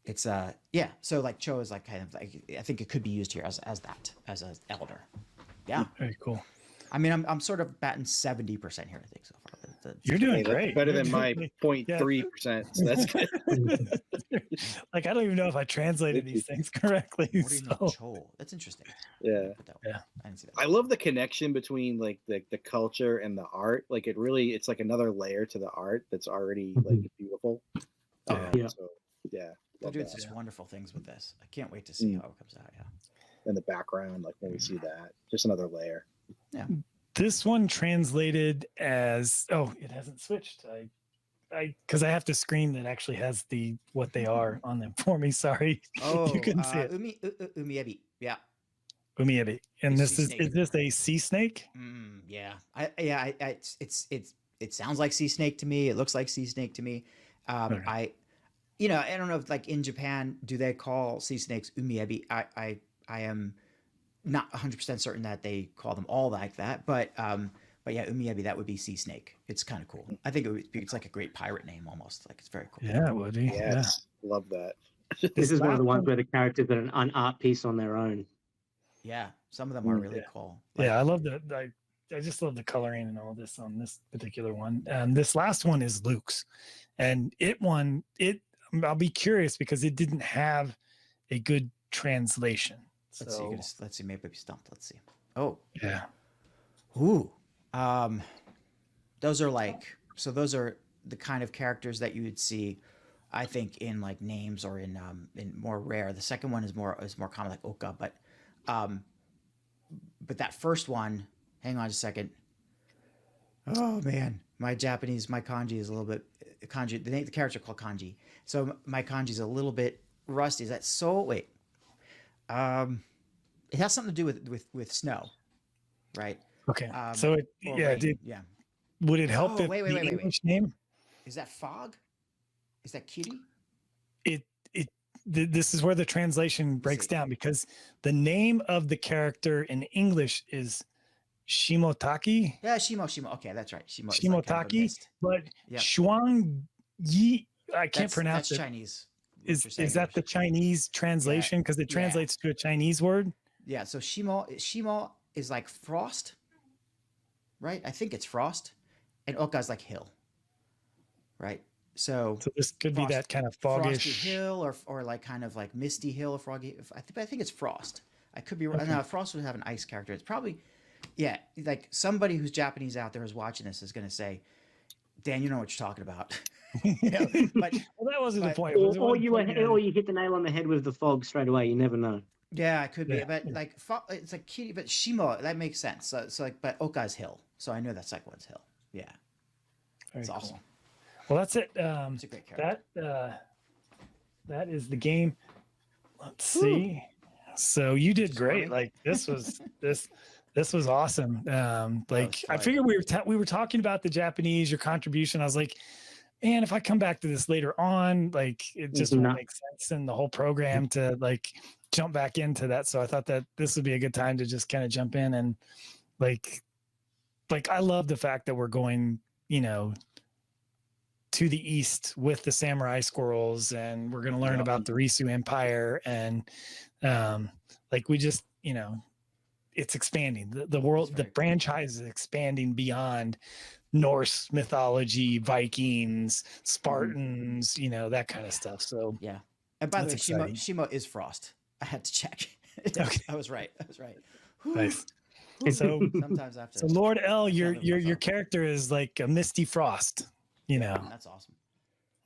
it's yeah. So like cho is like kind of like, I think it could be used here as an elder. Yeah. Very cool. I mean, I'm sort of batting 70% here, I think, so far. You're doing Hey, that's great. better You're than my doing- 0.3%. So that's good. Like, I don't even know if I translated these things correctly. Mori no So. Cho. That's interesting. Yeah. Put that one. Yeah. I didn't see that. I love the connection between like the culture and the art. Like it's like another layer to the art that's already like beautiful. Yeah. So yeah. They're Love doing that. such wonderful things with this. I can't wait to see how it comes out. Yeah. In the background, like when we see that, just another layer. This one translated as, it hasn't switched. Because I have to screen that actually has what they are on them for me. Sorry. Oh, you couldn't see it. Umiebi. Yeah. Umiebi. And The this sea is snake. this a sea snake? Yeah. It sounds like sea snake to me. It looks like sea snake to me. Okay. I don't know if like in Japan, do they call sea snakes umiebi? I am not 100% certain that they call them all like that, but yeah, umiebi, that would be sea snake. It's kind of cool. I think it's like a great pirate name almost. Like, it's very cool. Yeah, it would be. Yes, love that. This is one of the last ones where the characters are an art piece on their own. Yeah, some of them are really cool. Yeah, I love that. I just love the coloring and all this on this particular one. This last one is Luke's, and I'll be curious because it didn't have a good translation. Let's see. Maybe stumped. Let's see. Oh, Yeah. ooh. Those are the kind of characters that you would see, I think, in like names or in more rare. The second one is more common, like Oka, but that first one, hang on a second. Oh man, my kanji is a little bit kanji. The character called kanji, so my kanji is a little bit rusty. Is that so? Wait, it has something to do with snow, right? Okay. Or Rain. yeah. Would it help Oh, if wait, the English name? Is that fog? Is that kitty? This is where the translation breaks see. down, because the name of the character in English is Shimotaki. Yeah, Shimo. Okay, that's right. Shimo. It's Shimotaki, like kind of a mist. but Yep. Shuang Yi, I can't That's pronounce it. Chinese. what Is you're saying that the there. Chinese translation? Because it Yeah. translates to a Chinese word. Yeah, so Shimo is like frost, right? I think it's frost, and Oka is like hill, right? So So this could be Frost- that kind of frosty foggish. hill, or like kind of like misty hill, or froggy. I think it's frost. I could be wrong. Okay. No, frost would have an ice character. It's probably, yeah, like somebody who's Japanese out there who's watching this is going to say, Dan, you know what you're talking about. But Well, that wasn't the but- point. It was Or one you point, or you hit the nail on the head with the fog straight away. You never know. yeah, it could be. Yeah. But like it's like kitty, but Shimo, that makes sense. So like, but Oka's hill. So I know that's like one's hill. Yeah, Very it's cool. awesome. Well, that's it. It's a great character. That is the game. Let's see. So you did great. funny. Like this was this was awesome. Like I fun. figured we were talking about the Japanese, your contribution. I was like, man, if I come back to this later on, like it just won't No. make sense in the whole program to like jump back into that. So I thought that this would be a good time to just kind of jump in and like I love the fact that we're going, to the east with the samurai squirrels, and we're going to learn about the Risu Empire, and like we just, you know, it's expanding. The world, the franchise is expanding beyond Norse mythology, Vikings, Spartans, you know, that kind of stuff. So Yeah. And by the way, that's Shimo, exciting. Shimo is frost. I had to check. Okay. I was right. Nice. So Sometimes I have to. So Lord L, your Gather myself. character is like a Misty Frost, you know. That's awesome.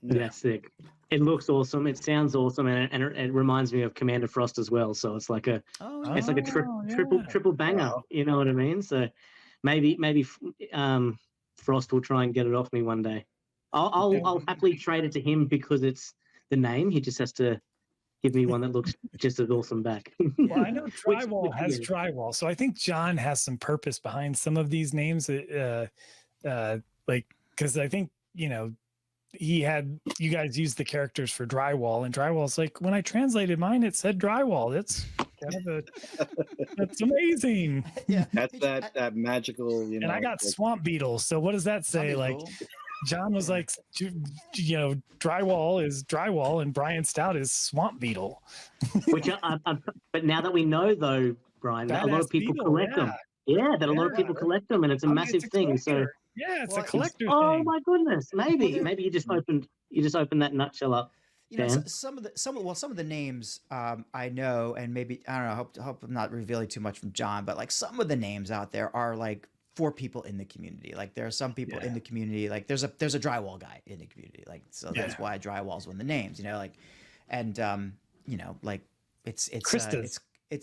Yeah, sick. It looks awesome. It sounds awesome, and it reminds me of Commander Frost as well. So it's like a it's like a triple banger. Wow. You know what I mean? So maybe Frost will try and get it off me one day. I'll happily trade it to him because it's the name. He just has to give me one that looks just as awesome back. Well, I know Drywall Which has is- Drywall, so I think John has some purpose behind some of these names. Like, because I think, you know, you guys used the characters for Drywall, and Drywall's like, when I translated mine, it said Drywall. That's kind of that's amazing. Yeah. That's that magical, you know. And I got like, Swamp Beetle. So what does that say? That'd be Like, cool. John was like, you know, Drywall is Drywall, and Brian Stout is Swamp Beetle. Which but now that we know though, Brian, that a lot Badass of people Beetle, collect them. Yeah, that a lot of Yeah. people collect them, and it's a I mean, massive it's a thing. So, collector. Yeah, it's Well, a collector oh thing. my goodness, maybe Well, maybe you just opened that nutshell up. You know, Dan? some of the names I know, and maybe I don't know. Hope I'm not revealing too much from John, but like some of the names out there are like for people in the community. Like there are some people in the community. Like there's a drywall guy in the community. Like so that's why drywall's one of the names. You know, like and you know, like it's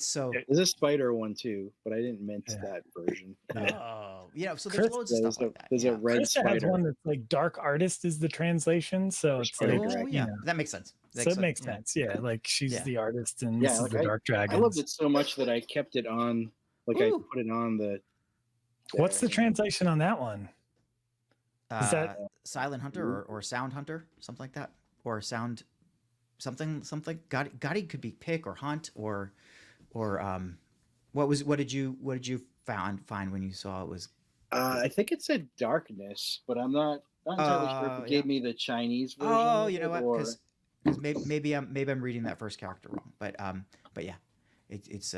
so. There's a spider one too, but I didn't mint that version. Oh, you know, so there's loads of stuff like that. There's a red Krista has spider. one that's like Dark Artist is the translation, so it's like, Oh you yeah, know, that makes sense. so it makes sense. Yeah, like she's the artist, and this is like the Dark I Dragon. loved it so much that I kept it on. Like I put it on the. What's the translation on that one? Is that Silent Hunter or Sound Hunter, something like that, or Sound something. Gotti could be pick or hunt or what did you find when you saw it was? I think it said darkness, but I'm not entirely sure if it gave me the Chinese version. Oh, you know what? Because maybe I'm reading that first character wrong, but yeah, it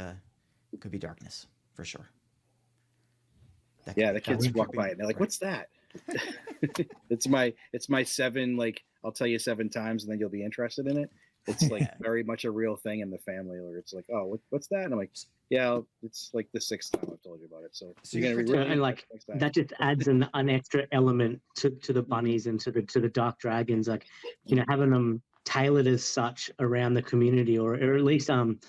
could be darkness for sure. The kids walk by and they're like, "What's that?" It's my 7. Like I'll tell you 7 times, and then you'll be interested in it. It's like very much a real thing in the family, where it's like, "Oh, what's that?" And I'm like, "Yeah, it's like the 6th time I've told you about it." So you're gonna be really and like that just adds an extra element to the bunnies and to the dark dragons. Like, you know, having them tailored as such around the community, or at least you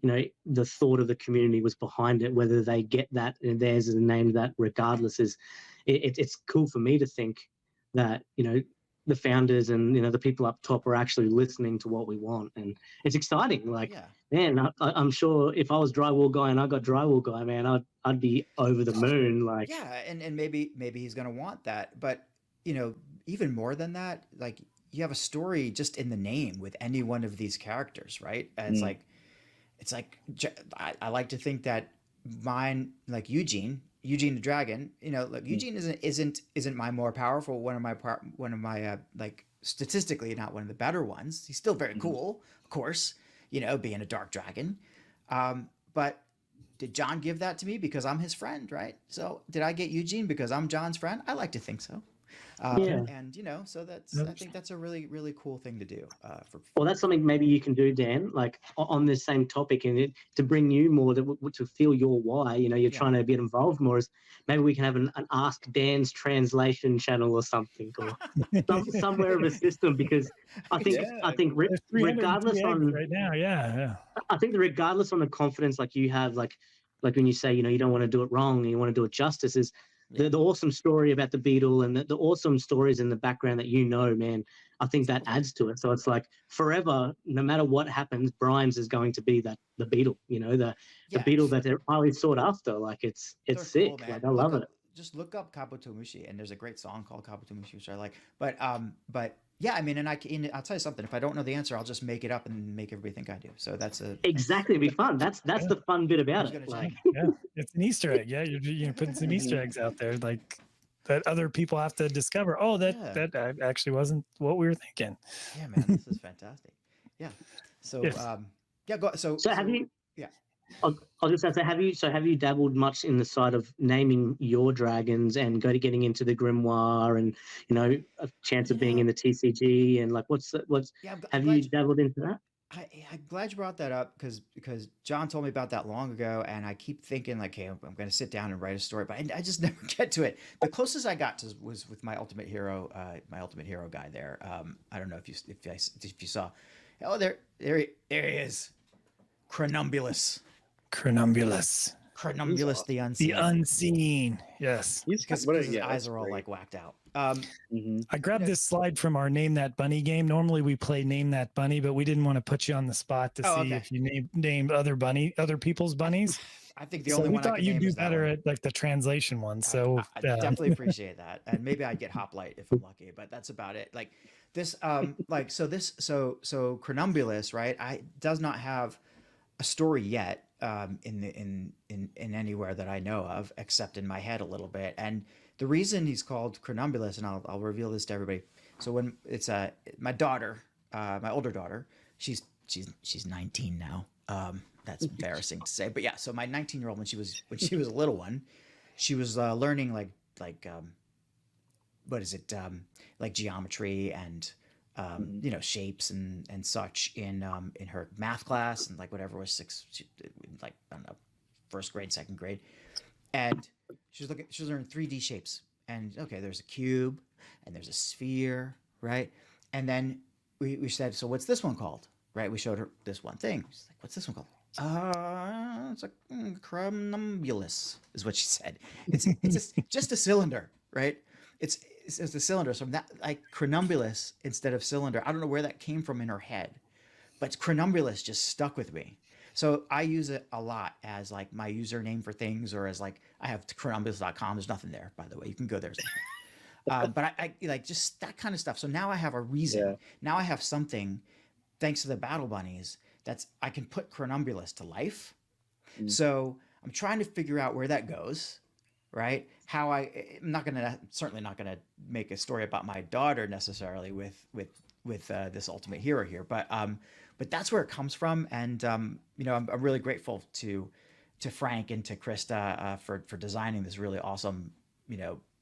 know, the thought of the community was behind it. Whether they get that and theirs is named that, regardless, is it's cool for me to think that, you know, the founders and, you know, the people up top are actually listening to what we want, and it's exciting. Like, man, I'm sure if I was drywall guy and I got drywall guy, man, I'd be over the moon. Like, and maybe he's gonna want that, but you know, even more than that, like you have a story just in the name with any one of these characters, right? And it's like I like to think that mine, like Eugene the dragon, you know, like Eugene isn't my more powerful, one of my like statistically not one of the better ones. He's still very cool, of course, you know, being a dark dragon. But did John give that to me because I'm his friend, right? So did I get Eugene because I'm John's friend? I like to think so. And you know, so I think that's a really, really cool thing to do. Well, that's something maybe you can do, Dan, like on this same topic, and to bring you more to feel your why. You know, you're trying to get involved more. Is maybe we can have an Ask Dan's translation channel or something, or somewhere of a system, because I think regardless on right now, I think that regardless on the confidence like you have, like when you say, you know, you don't want to do it wrong, you want to do it justice, is the awesome story about the beetle and the awesome stories in the background that, you know, man, I think that adds to it. So it's like forever, no matter what happens, Brian's is going to be the beetle, you know, the beetle that they're highly sought after. Like it's sick. Cool, like I love it. Just look up Kabutomushi, and there's a great song called Kabutomushi, which I like. But yeah, I mean, and I'll tell you something. If I don't know the answer, I'll just make it up and make everybody think I do. So exactly. It'd be fun. That's the fun bit about it. Like, it's an Easter egg. Yeah, you're putting some Easter eggs out there. Like, that other people have to discover. Oh, that actually wasn't what we were thinking. Yeah, man, this is fantastic. Yeah. So, Yes. yeah, go. So have you? Yeah. I was just going to say, have you dabbled much in the side of naming your dragons and getting into the grimoire and a chance of being in the TCG and like what's Yeah, have you dabbled into that? I'm glad you brought that up because John told me about that long ago, and I keep thinking like, hey, I'm going to sit down and write a story, but I just never get to it. The closest I got to was with my Ultimate Hero guy there. I don't know if you saw. Oh, there he is, Cronumbulus. Cronumbulus, the unseen. The unseen. Yes. Because his eyes are all like whacked out. I grabbed this slide from our Name That Bunny game. Normally we play Name That Bunny, but we didn't want to put you on the spot to see if you named other people's bunnies. I think the only one we thought you'd do better at like the translation one. So I definitely appreciate that, and maybe I'd get Hoplite if I'm lucky, but that's about it. Like this, so Cronumbulus, right? Does not have a story yet in anywhere that I know of, except in my head a little bit. And the reason he's called Cronumbulus, and I'll reveal this to everybody. So when it's my daughter, my older daughter, she's 19 now. That's embarrassing to say, but yeah. So my 19-year-old, when she was a little one, she was learning like what is it, like geometry and shapes and such in her math class, and like whatever was I don't know, first grade, second grade, and she was learning 3D shapes, and okay, there's a cube and there's a sphere, right? And then we said, so what's this one called, right? We showed her this one thing. She's like, what's this one called? It's a Cronumbulus is what she said. It's just a cylinder, right? It's a cylinder. So that, like, Cronumbulus instead of cylinder. I don't know where that came from in her head, but Cronumbulus just stuck with me. So I use it a lot as like my username for things, or as like, I have cronumbulus.com. There's nothing there, by the way. You can go there. But I like just that kind of stuff. So now I have a reason. Yeah. Now I have something, thanks to the Battle Bunnies, I can put Cronumbulus to life. Mm. So I'm trying to figure out where that goes, right? I'm certainly not gonna make a story about my daughter necessarily with this Ultimate Hero here, but that's where it comes from, and I'm really grateful to Frank and to Krista for designing this really awesome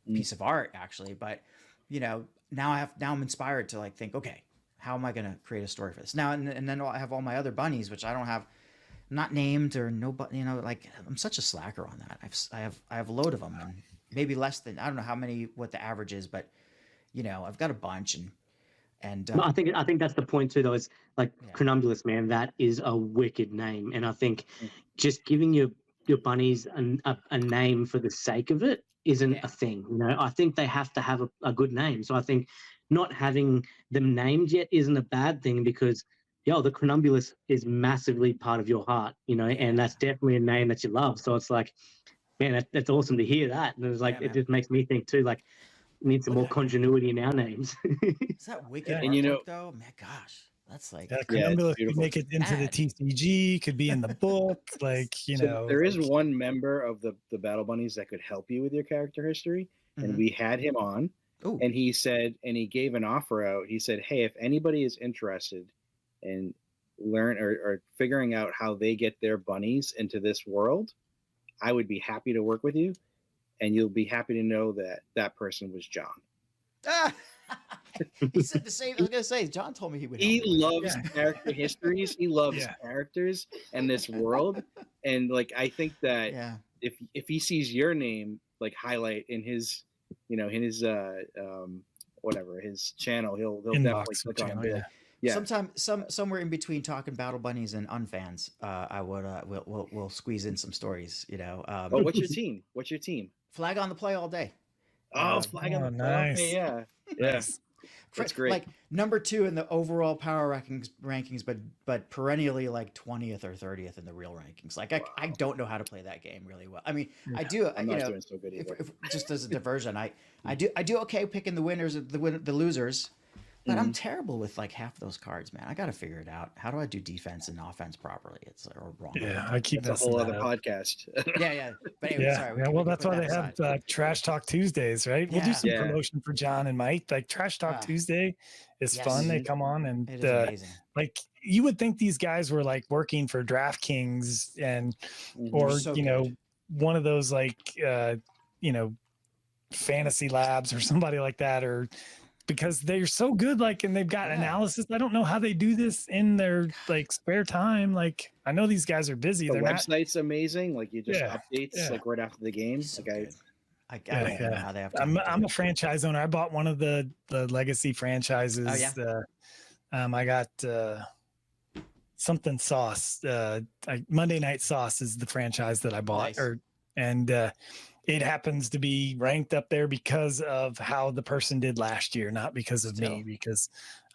piece of art, actually. But now I'm inspired to like think, okay, how am I going to create a story for this now? And then I have all my other bunnies, which I don't have, not named or nobody, like I'm such a slacker on that. I have a load of them, and maybe less than, I don't know what the average is, but I've got a bunch, and I think that's the point too, though. Is like, yeah. Cronumbulus, man, that is a wicked name, and I think just giving your bunnies a name for the sake of it isn't a thing. I think they have to have a good name. So I think not having them named yet isn't a bad thing, because the Cronumbulus is massively part of your heart, and that's definitely a name that you love. So it's like, man, that's awesome to hear that. And it was like, it just makes me think too, like, we need some more continuity in our names. Is that wicked artwork, though? Man, gosh, that's like, Cronumbulus could make it into the TCG, could be in the book, like, So there is one member of the Battle Bunnies that could help you with your character history, and we had him on. Ooh. And he said, and he gave an offer out. He said, hey, if anybody is interested in learn or figuring out how they get their bunnies into this world, I would be happy to work with you. And you'll be happy to know that person was John. He said the same. I was going to say, John told me he would. He loves character histories. He loves characters and this world. And like, I think that if he sees your name like highlight in his, whatever, his channel, he'll definitely click on it. Yeah. Sometime, somewhere in between talking Battle Bunnies and unfans, I would we'll squeeze in some stories. What's your team? Flag on the play all day. Flag on the play. Nice. Okay, yeah. Yes. That's great. Like number 2 in the overall power rankings, but perennially like 20th or 30th in the real rankings. Like I don't know how to play that game really well. I mean, I do. I'm not doing so good either. If just as a diversion, I do okay picking the winners, the losers. But I'm terrible with like half those cards, man. I got to figure it out. How do I do defense and offense properly? It's or wrong. Yeah, I keep That's a messing whole that other up. podcast. Yeah. But anyway, Yeah, sorry. yeah. We Well, can that's put why that they aside. have Trash Talk Tuesdays, right? We'll do Yeah. some Yeah. promotion for John and Mike. Like Trash Talk Ah, Tuesday is yes. fun. They come on and It is amazing. like you would think these guys were like working for DraftKings and or So you know good. one of those like you know fantasy labs or somebody like that, or because they're so good, like, and they've got Yeah. analysis. I don't know how they do this in their like spare time. Like, I know these guys are busy. The They're not. website's amazing. Like you just Yeah, updates yeah. like right after the game. So Like good. I don't even know how they have time. I'm a franchise owner. I bought one of the legacy franchises. Oh, yeah? I got something sauce. Monday Night Sauce is the franchise that I bought, Nice. and it happens to be ranked up there because of how the person did last year, not because of me, Still. because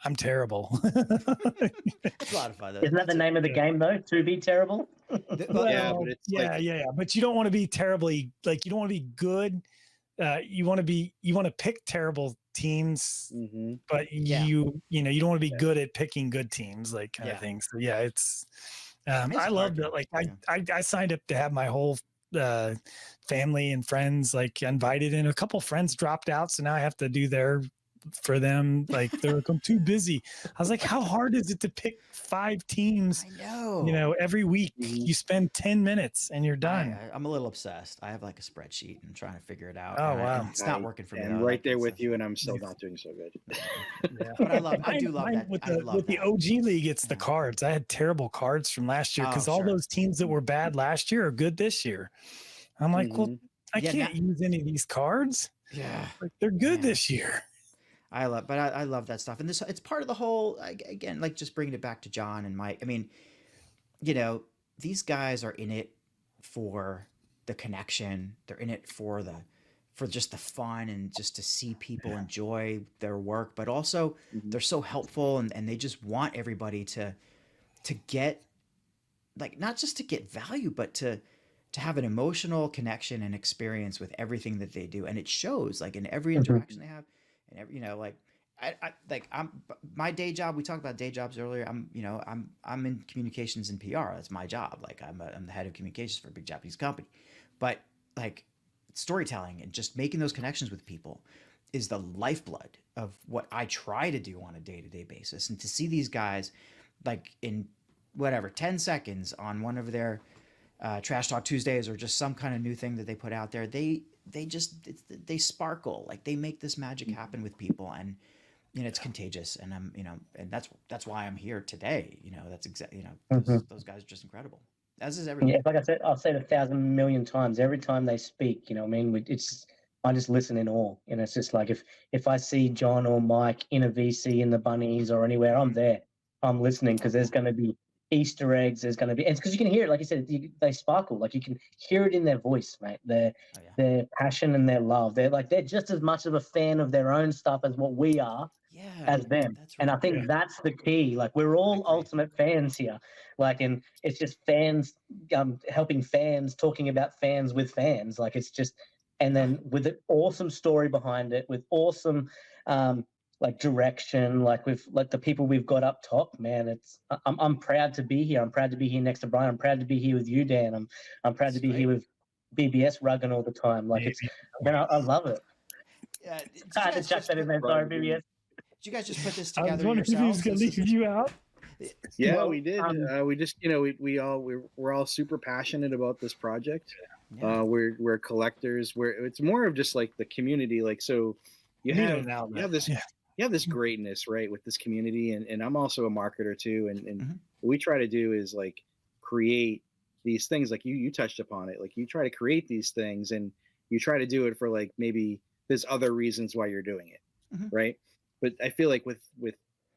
I'm terrible. It's a lot of fun. Though. Isn't that the name of the game though? To be terrible. Well, Yeah, but it's like- yeah. But you don't want to be terribly, like, you don't want to be good. You want to pick terrible teams, Mhm. but Yeah. you don't want to be good at picking good teams, like kind Yeah. of thing. So yeah, it's mean, it's I love hard that. to- Like yeah. I signed up to have my whole family and friends like invited, and a couple friends dropped out, so now I have to do their for them. Like they're like, I'm too busy. I was like, how hard is it to pick 5 teams? I know. Every week Mhm. you spend 10 minutes and you're done. I'm a little obsessed. I have like a spreadsheet and I'm trying to figure it out. Oh, and wow. and it's not working for me. And though. right Like, there it's with a- you, and I'm still not doing so good. Yeah. But I do love Mine that. with I the love with the that. OG league, it's the Yeah. cards. I had terrible cards from last year Oh, because all sure. those teams that were bad last year are good this year. I'm like, well, Mhm. I Yeah, can't use any of these cards. Yeah. Like, they're good Man. this year. I love that stuff. And it's part of the whole, again, like just bringing it back to John and Mike. I mean, these guys are in it for the connection. They're in it for just the fun and just to see people enjoy their work, but also Mhm. they're so helpful and they just want everybody to get, like, not just to get value, but to have an emotional connection and experience with everything that they do. And it shows, like, in every interaction they have, and every, like, I'm my day job. We talked about day jobs earlier. I'm in communications and PR. That's my job. Like, I'm the head of communications for a big Japanese company, but like storytelling and just making those connections with people is the lifeblood of what I try to do on a day-to-day basis. And to see these guys, like, in whatever 10 seconds on one of their Trash Talk Tuesdays or just some kind of new thing that they put out there, they they sparkle. Like, they make this magic happen with people, and it's contagious. And I'm and that's why I'm here today. That's exactly those guys are just incredible. As is everyone. Yeah, like I said, I've said 1,000 million times. Every time they speak, I mean, I just listen in awe. It's just like if I see John or Mike in a VC in the Bunnies or anywhere, I'm there. I'm listening because there's going to be Easter eggs. There's going to be, and because you can hear it, like you said, they sparkle. Like, you can hear it in their voice, mate. Their passion and their love. They're just as much of a fan of their own stuff as what we are. Yeah, As them. that's And I right. think that's the key. Like, we're all agree. ultimate fans here. Like, and it's just fans helping fans, talking about fans with fans. Like, it's just, and then with an awesome story behind it, with awesome like direction, like with like the people we've got up top, man. I'm proud to be here. I'm proud to be here next to Brian. I'm proud to be here with you, Dan. I'm proud to be here with BBS rugging all the time. Like, it's, man, I love it. Yeah, I had to chuck that in there. Sorry, BBS. Did you guys just put this I was together wondering if he was yourselves? going to leave you out. Yeah, Well, we did. We just, we're all super passionate about this project. Yeah. We're collectors. It's more of just like the community. Like, so you have this greatness, right, with this community, and I'm also a marketer too. And what we try to do is like create these things. Like you touched upon it. Like, you try to create these things, and you try to do it for, like, maybe there's other reasons why you're doing it, right? But I feel like with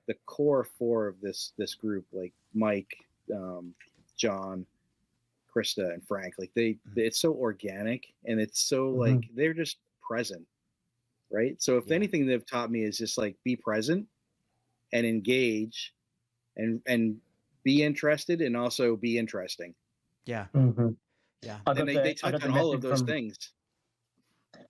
the core 4 of this group, like Mike, John, Krista, and Frank, like it's so organic, and it's so like they're just present, right? So if anything they've taught me is just like be present and engage and be interested and also be interesting. Yeah. Mm-hmm. Yeah. I And got they touch on all of those things.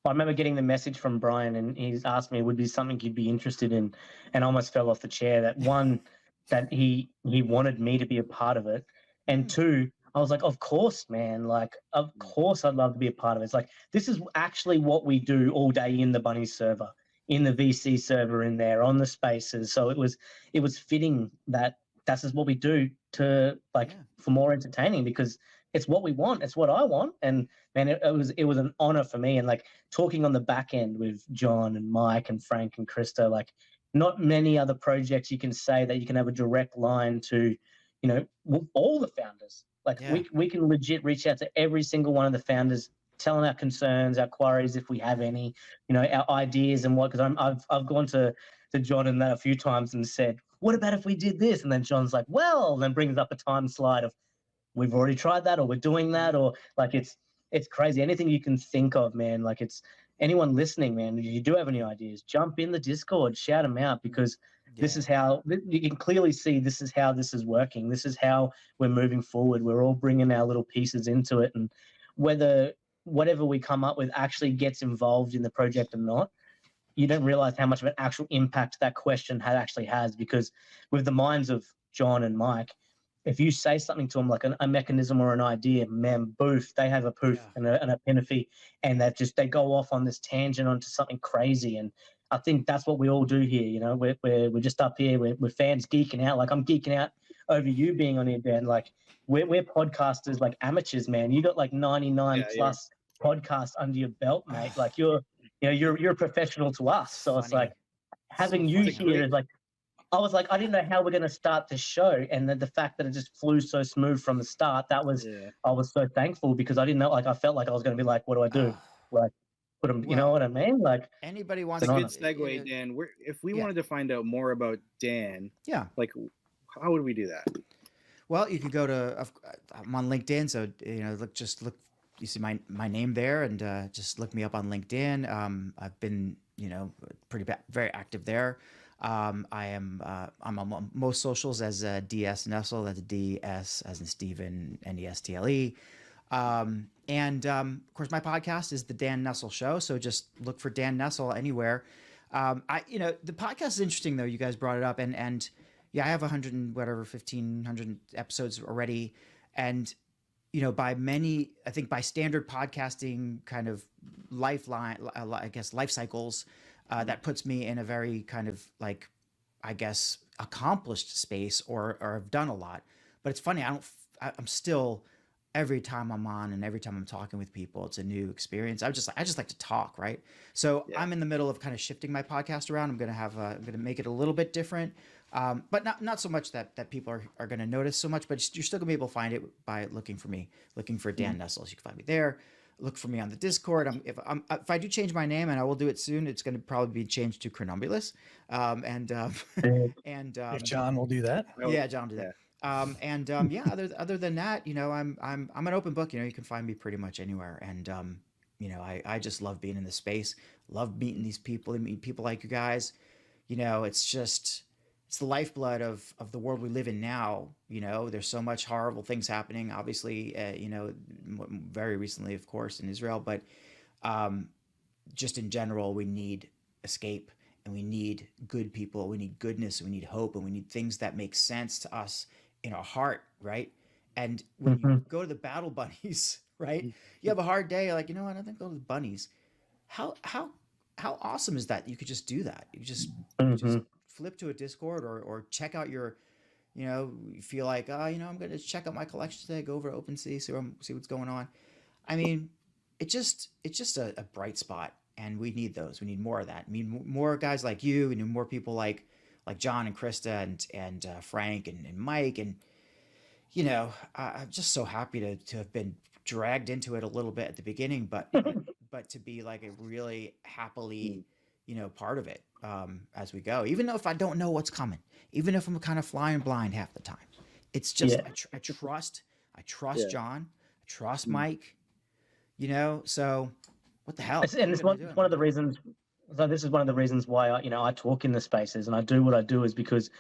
I remember getting the message from Brian, and he's asked me, would be something you'd be interested in, and I almost fell off the chair. That one, that he wanted me to be a part of it, and two, I was like, of course, man, like, of course I'd love to be a part of it. It's like, this is actually what we do all day in the Bunnies server, in the VC server, in there, on the spaces. So it was fitting that that's just what we do to, like, for more entertaining, because it's what we want. It's what I want. And man, it was an honor for me. And like talking on the back end with Jon and Mike and Frank and Krista, like not many other projects you can say that you can have a direct line to, you know, all the founders. Like we can legit reach out to every single one of the founders, telling our concerns, our queries, if we have any, you know, our ideas and what, because I've gone to Jon and that a few times and said, what about if we did this? And then Jon's like, well, then brings up a time slide of, we've already tried that, or we're doing that, or like it's crazy. Anything you can think of, man. Like, it's anyone listening, man. If you do have any ideas, jump in the Discord, shout them out, because this is how you can clearly see this is how this is working. This is how we're moving forward. We're all bringing our little pieces into it, and whatever we come up with actually gets involved in the project or not, you don't realize how much of an actual impact that question actually has, because with the minds of Jon and Mike, if you say something to them like a mechanism or an idea, man, boof, they have a poof and a pinafee, and they go off on this tangent onto something crazy. And I think that's what we all do here. You know, we're just up here, we're fans geeking out. Like, I'm geeking out over you being on here, Dan. Like, we're podcasters, like amateurs, man. You got like 99 plus podcasts under your belt, mate. Like, you're a professional to us. So it's like having you here is like, I was like, I didn't know how we're going to start the show, and the fact that it just flew so smooth from the start, I was so thankful, because I didn't know, like, I felt like I was going to be like, what do I do? Like, put them, you know what I mean? Like, anybody wants a good segue, Dan. If we wanted to find out more about Dan, like, how would we do that? Well, you could go to, I'm on LinkedIn, so look. You see my name there, and just look me up on LinkedIn. I've been very active there. I'm on most socials as DS Nestle. That's DS as in Stephen, Nestle. And of course, my podcast is the Dan Nestle Show. So just look for Dan Nestle anywhere. The podcast is interesting though. You guys brought it up, and I have 1,500 episodes already, and by standard podcasting kind of life cycles. That puts me in a very kind of like, I guess, accomplished space, or I've done a lot. But it's funny, I'm still, every time I'm on and every time I'm talking with people, it's a new experience. I just like to talk, right? So I'm in the middle of kind of shifting my podcast around. I'm gonna make it a little bit different, but not so much that people are gonna notice so much. But you're still gonna be able to find it by looking for Dan Nestle. So you can find me there. Look for me on the Discord. If I do change my name, and I will do it soon, it's going to probably be changed to Chronumbulus. If Jon will do that. Yeah, Jon will do that. Other than that, I'm an open book. You can find me pretty much anywhere. And I just love being in this space. Love meeting these people and meeting people like you guys. It's the lifeblood of the world we live in now. There's so much horrible things happening, obviously, very recently, of course, in Israel, but just in general, we need escape, and we need good people. We need goodness, and we need hope, and we need things that make sense to us in our heart, right? And when you go to the Battle Bunnies, right, you have a hard day, like, I don't think go to the Bunnies. How awesome is that? You could just do that. You just flip to a Discord, or check out your, you feel like, I'm going to check out my collection today, go over to OpenSea, see what's going on. I mean, it's just a bright spot, and we need those. We need more of that. I mean, more guys like you, and more people like Jon and Krista and Frank and Mike. And, I'm just so happy to have been dragged into it a little bit at the beginning, but to be like a really happily, part of it as we go, even though if I don't know what's coming, even if I'm kind of flying blind half the time, it's just, I trust Jon, I trust Mike, so what the hell? And it's one of the reasons. So this is one of the reasons why I talk in the spaces and I do what I do, is because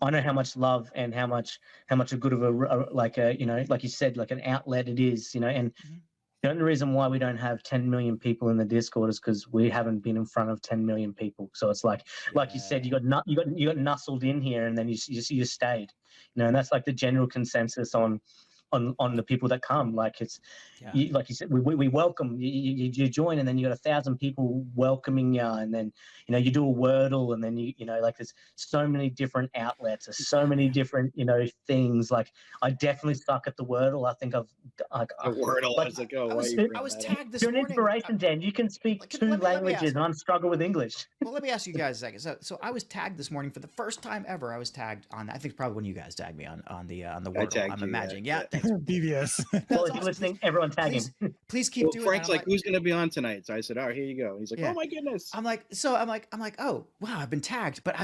I know how much love and how much a good of like you said, like an outlet it is, and The only reason why we don't have 10 million people in the Discord is because we haven't been in front of 10 million people. So it's like you said, you got nuzzled in here, and then you stayed. And that's like the general consensus on the people that come. Like it's like you said, we welcome you join, and then you got 1,000 people welcoming you, and then you do a Wordle, and then like there's so many different outlets, there's so many different things. Like I definitely suck at the Wordle. I think I've a Wordle. I was like, oh, I was tagged this you're an morning. inspiration, Dan. You can speak two languages, and I'm struggling with English. Well, let me ask you guys a second. So I was tagged this morning for the first time ever. I was tagged on. I think it's probably when you guys tagged me on the Wordle. I'm imagining. Yeah, thanks. BBS. Well, if you're listening, everyone tag him. Please keep doing Frank's that. like, who's going to be on tonight? So I said, all right, here you go. He's like, oh my goodness. I'm like, oh wow, I've been tagged, but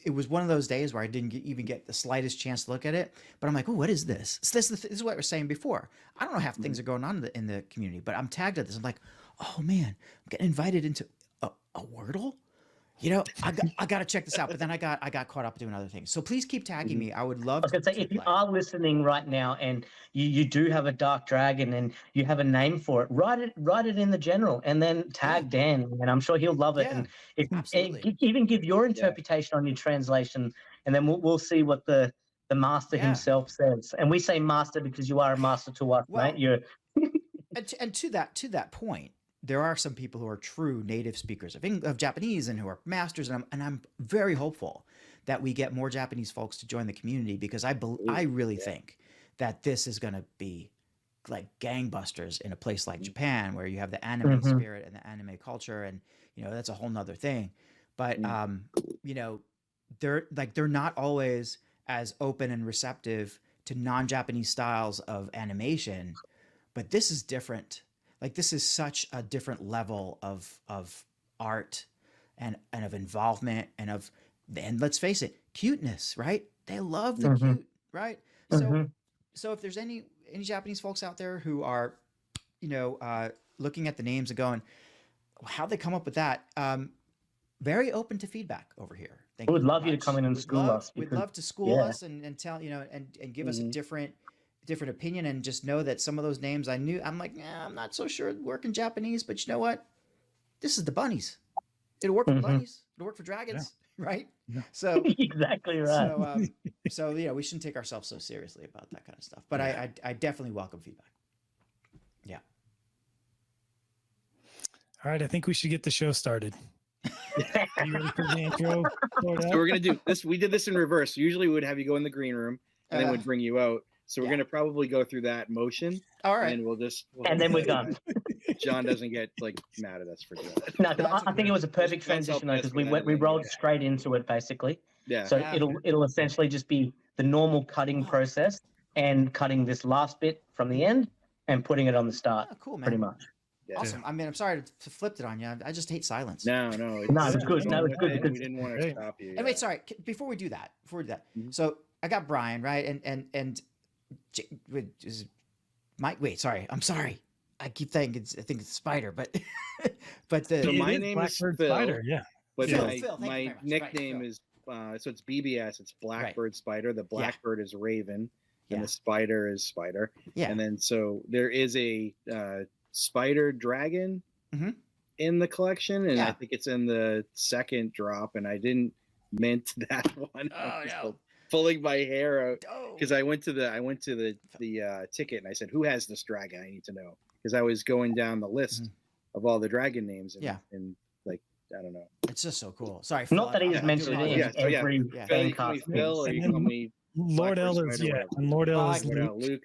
it was one of those days where I didn't even get the slightest chance to look at it. But I'm like, oh, what is this? This is what I was saying before. I don't know how things are going on in the community, but I'm tagged at this. I'm like, oh man, I'm getting invited into a Wordle. I got to check this out. But then I got caught up doing other things. So please keep tagging me. I would love. I was going to say, if you are listening right now and you do have a dark dragon and you have a name for it, write it in the general and then tag Dan, and I'm sure he'll love it. And even give your interpretation on your translation, and then we'll see what the master himself says. And we say master because you are a master to us, mate. You're and to that point, there are some people who are true native speakers of Japanese and who are masters, and I'm very hopeful that we get more Japanese folks to join the community, because I really think that this is going to be like gangbusters in a place like Japan, where you have the anime spirit and the anime culture, and that's a whole nother thing. But they're not always as open and receptive to non-Japanese styles of animation, but this is different. Like, this is such a different level of art and of involvement and let's face it, cuteness, right? They love the cute, right? So if there's any Japanese folks out there who are, looking at the names and going, how'd they come up with that? Very open to feedback over here. We would love you to come in and school us. We'd love to school us and tell, and give us a different opinion, and just know that some of those names I'm like, I'm not so sure it'd work in Japanese, but you know what? This is the bunnies. It'll work for bunnies. It'll work for dragons, right? Yeah. So exactly right. So we shouldn't take ourselves so seriously about that kind of stuff. But I definitely welcome feedback. Yeah. All right, I think we should get the show started. Are you ready for the intro? So we're gonna do this. We did this in reverse. Usually we would have you go in the green room and then we'd bring you out. So we're going to probably go through that motion. All right. And and then we're done. John doesn't get mad at us for doing that. No, I think it was a perfect transition, though, because we rolled straight into it, basically. Yeah. So it'll essentially just be the normal cutting process and cutting this last bit from the end and putting it on the start. Oh, cool, man. Pretty much. Yeah. Awesome. I mean, I'm sorry to flip it on you. I just hate silence. No, it's good. No, it's good. We didn't want to stop you. Anyway, sorry. Before we do that, so I got Brian, right? And is Mike? Wait, sorry. I'm sorry. I keep thinking I think it's Spider, but so my name is Phil. Spider, yeah. But Phil, my nickname is so it's BBS. It's Blackbird Spider. The Blackbird is Raven, and the Spider is Spider. Yeah. And then so there is a Spider Dragon in the collection, and I think it's in the second drop, and I didn't mint that one. Oh no. Pulling my hair out because I went to the ticket and I said, who has this dragon? I need to know, because I was going down the list of all the dragon names and like, I don't know. It's just so cool. Sorry, Phil, not that he's mentioned it in every Fancast. Phil, or you call me Lord L is and Lord L is Luke.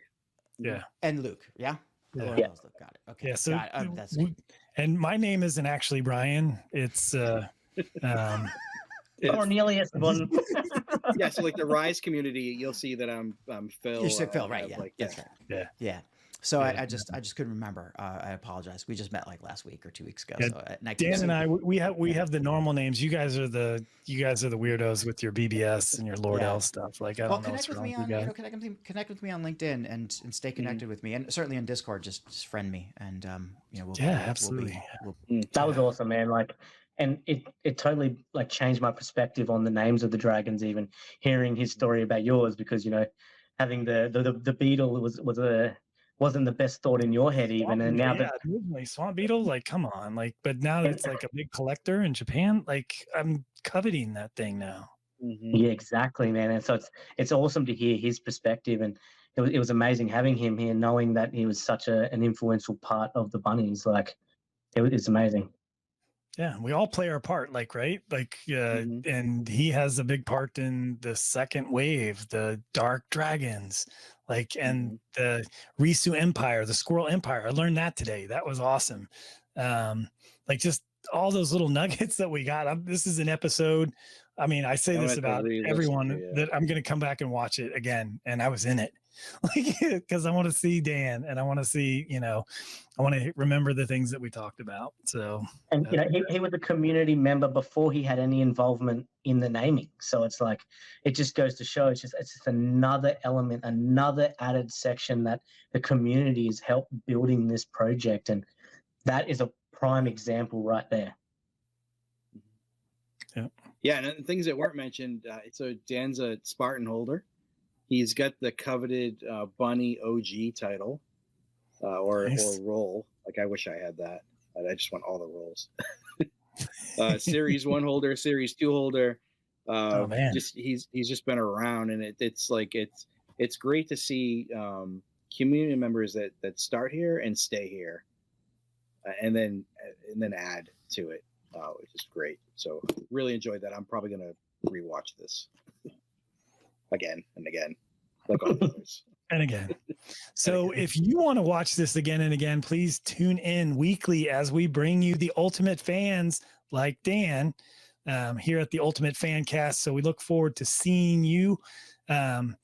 Yeah. And Luke, yeah. Yeah. Got it. Okay. Yeah. So that's and my name isn't actually Brian. It's Cornelius von. Yeah, so like the Rise community, you'll see that I'm Phil. You're Phil, right? Yeah, that's right. Yeah. So I just couldn't remember. I apologize. We just met like last week or 2 weeks ago. Yeah, So Dan and I, we have the normal names. You guys are the weirdos with your BBS and your Lord L stuff. Like, I don't know what's wrong with you guys. Connect with me on LinkedIn and stay connected with me, and certainly on Discord. Just friend me, and absolutely. That was awesome, man. Like. And it totally like changed my perspective on the names of the dragons, even hearing his story about yours, because having the beetle was wasn't the best thought in your head even, and now that originally Swamp Beetle, like, come on, like, but now that it's like a big collector in Japan, like, I'm coveting that thing now. Yeah, exactly, man. And so it's awesome to hear his perspective, and it was amazing having him here, knowing that he was such an influential part of the bunnies. Like, it's amazing. Yeah, we all play our part, like, right? Like, and he has a big part in the second wave, the Dark Dragons, like, and the Risu Empire, the Squirrel Empire. I learned that today. That was awesome. Like, just all those little nuggets that we got. This is an episode. I mean, I say this about everyone that I'm going to come back and watch it again. And I was in it, like, because I want to see Dan, and I want to see, I want to remember the things that we talked about. So, and he was a community member before he had any involvement in the naming. So it's like, it just goes to show it's just another element, another added section that the community has helped building this project, and that is a prime example right there. Yeah, and things that weren't mentioned. So Dan's a Spartan holder. He's got the coveted Bunny OG title or role. Like, I wish I had that. I just want all the roles. Series 1 holder, Series 2 holder. Oh man, he's just been around, and it's great to see community members that start here and stay here, and then add to it, which is great. So really enjoyed that. I'm probably gonna rewatch this again and again, like all the others. And again. So if you want to watch this again and again, please tune in weekly as we bring you the ultimate fans like Dan here at the Ultimate Fancast. So we look forward to seeing you on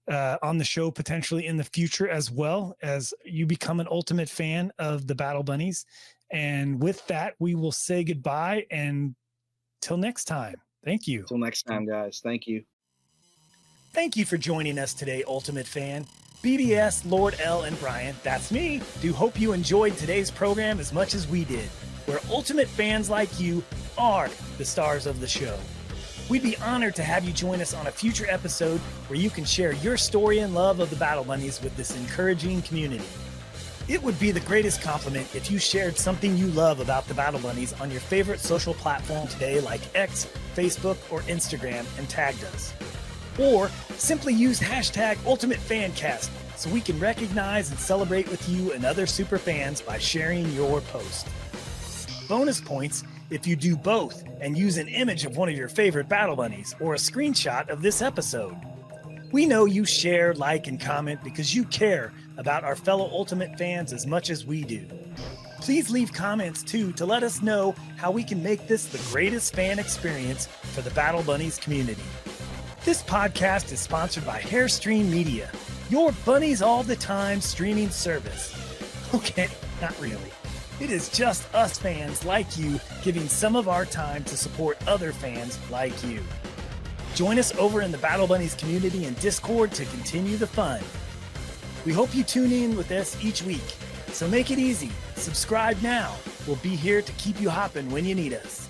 the show potentially in the future, as well as you become an ultimate fan of the Battle Bunnies. And with that, we will say goodbye, and till next time. Thank you. Till next time, guys. Thank you. Thank you for joining us today, Ultimate Fan. BBS, Lord L, and Brian, that's me, do hope you enjoyed today's program as much as we did, where Ultimate fans like you are the stars of the show. We'd be honored to have you join us on a future episode where you can share your story and love of the Battle Bunnies with this encouraging community. It would be the greatest compliment if you shared something you love about the Battle Bunnies on your favorite social platform today, like X, Facebook, or Instagram, and tagged us. Or simply use hashtag UltimateFancast so we can recognize and celebrate with you and other super fans by sharing your post. Bonus points if you do both and use an image of one of your favorite Battle Bunnies or a screenshot of this episode. We know you share, like, and comment because you care about our fellow Ultimate fans as much as we do. Please leave comments too to let us know how we can make this the greatest fan experience for the Battle Bunnies community. This podcast is sponsored by Hairstream Media, your bunnies all the time streaming service. Okay, not really. It is just us fans like you giving some of our time to support other fans like you. Join us over in the Battle Bunnies community and Discord to continue the fun. We hope you tune in with us each week. So make it easy. Subscribe now. We'll be here to keep you hopping when you need us.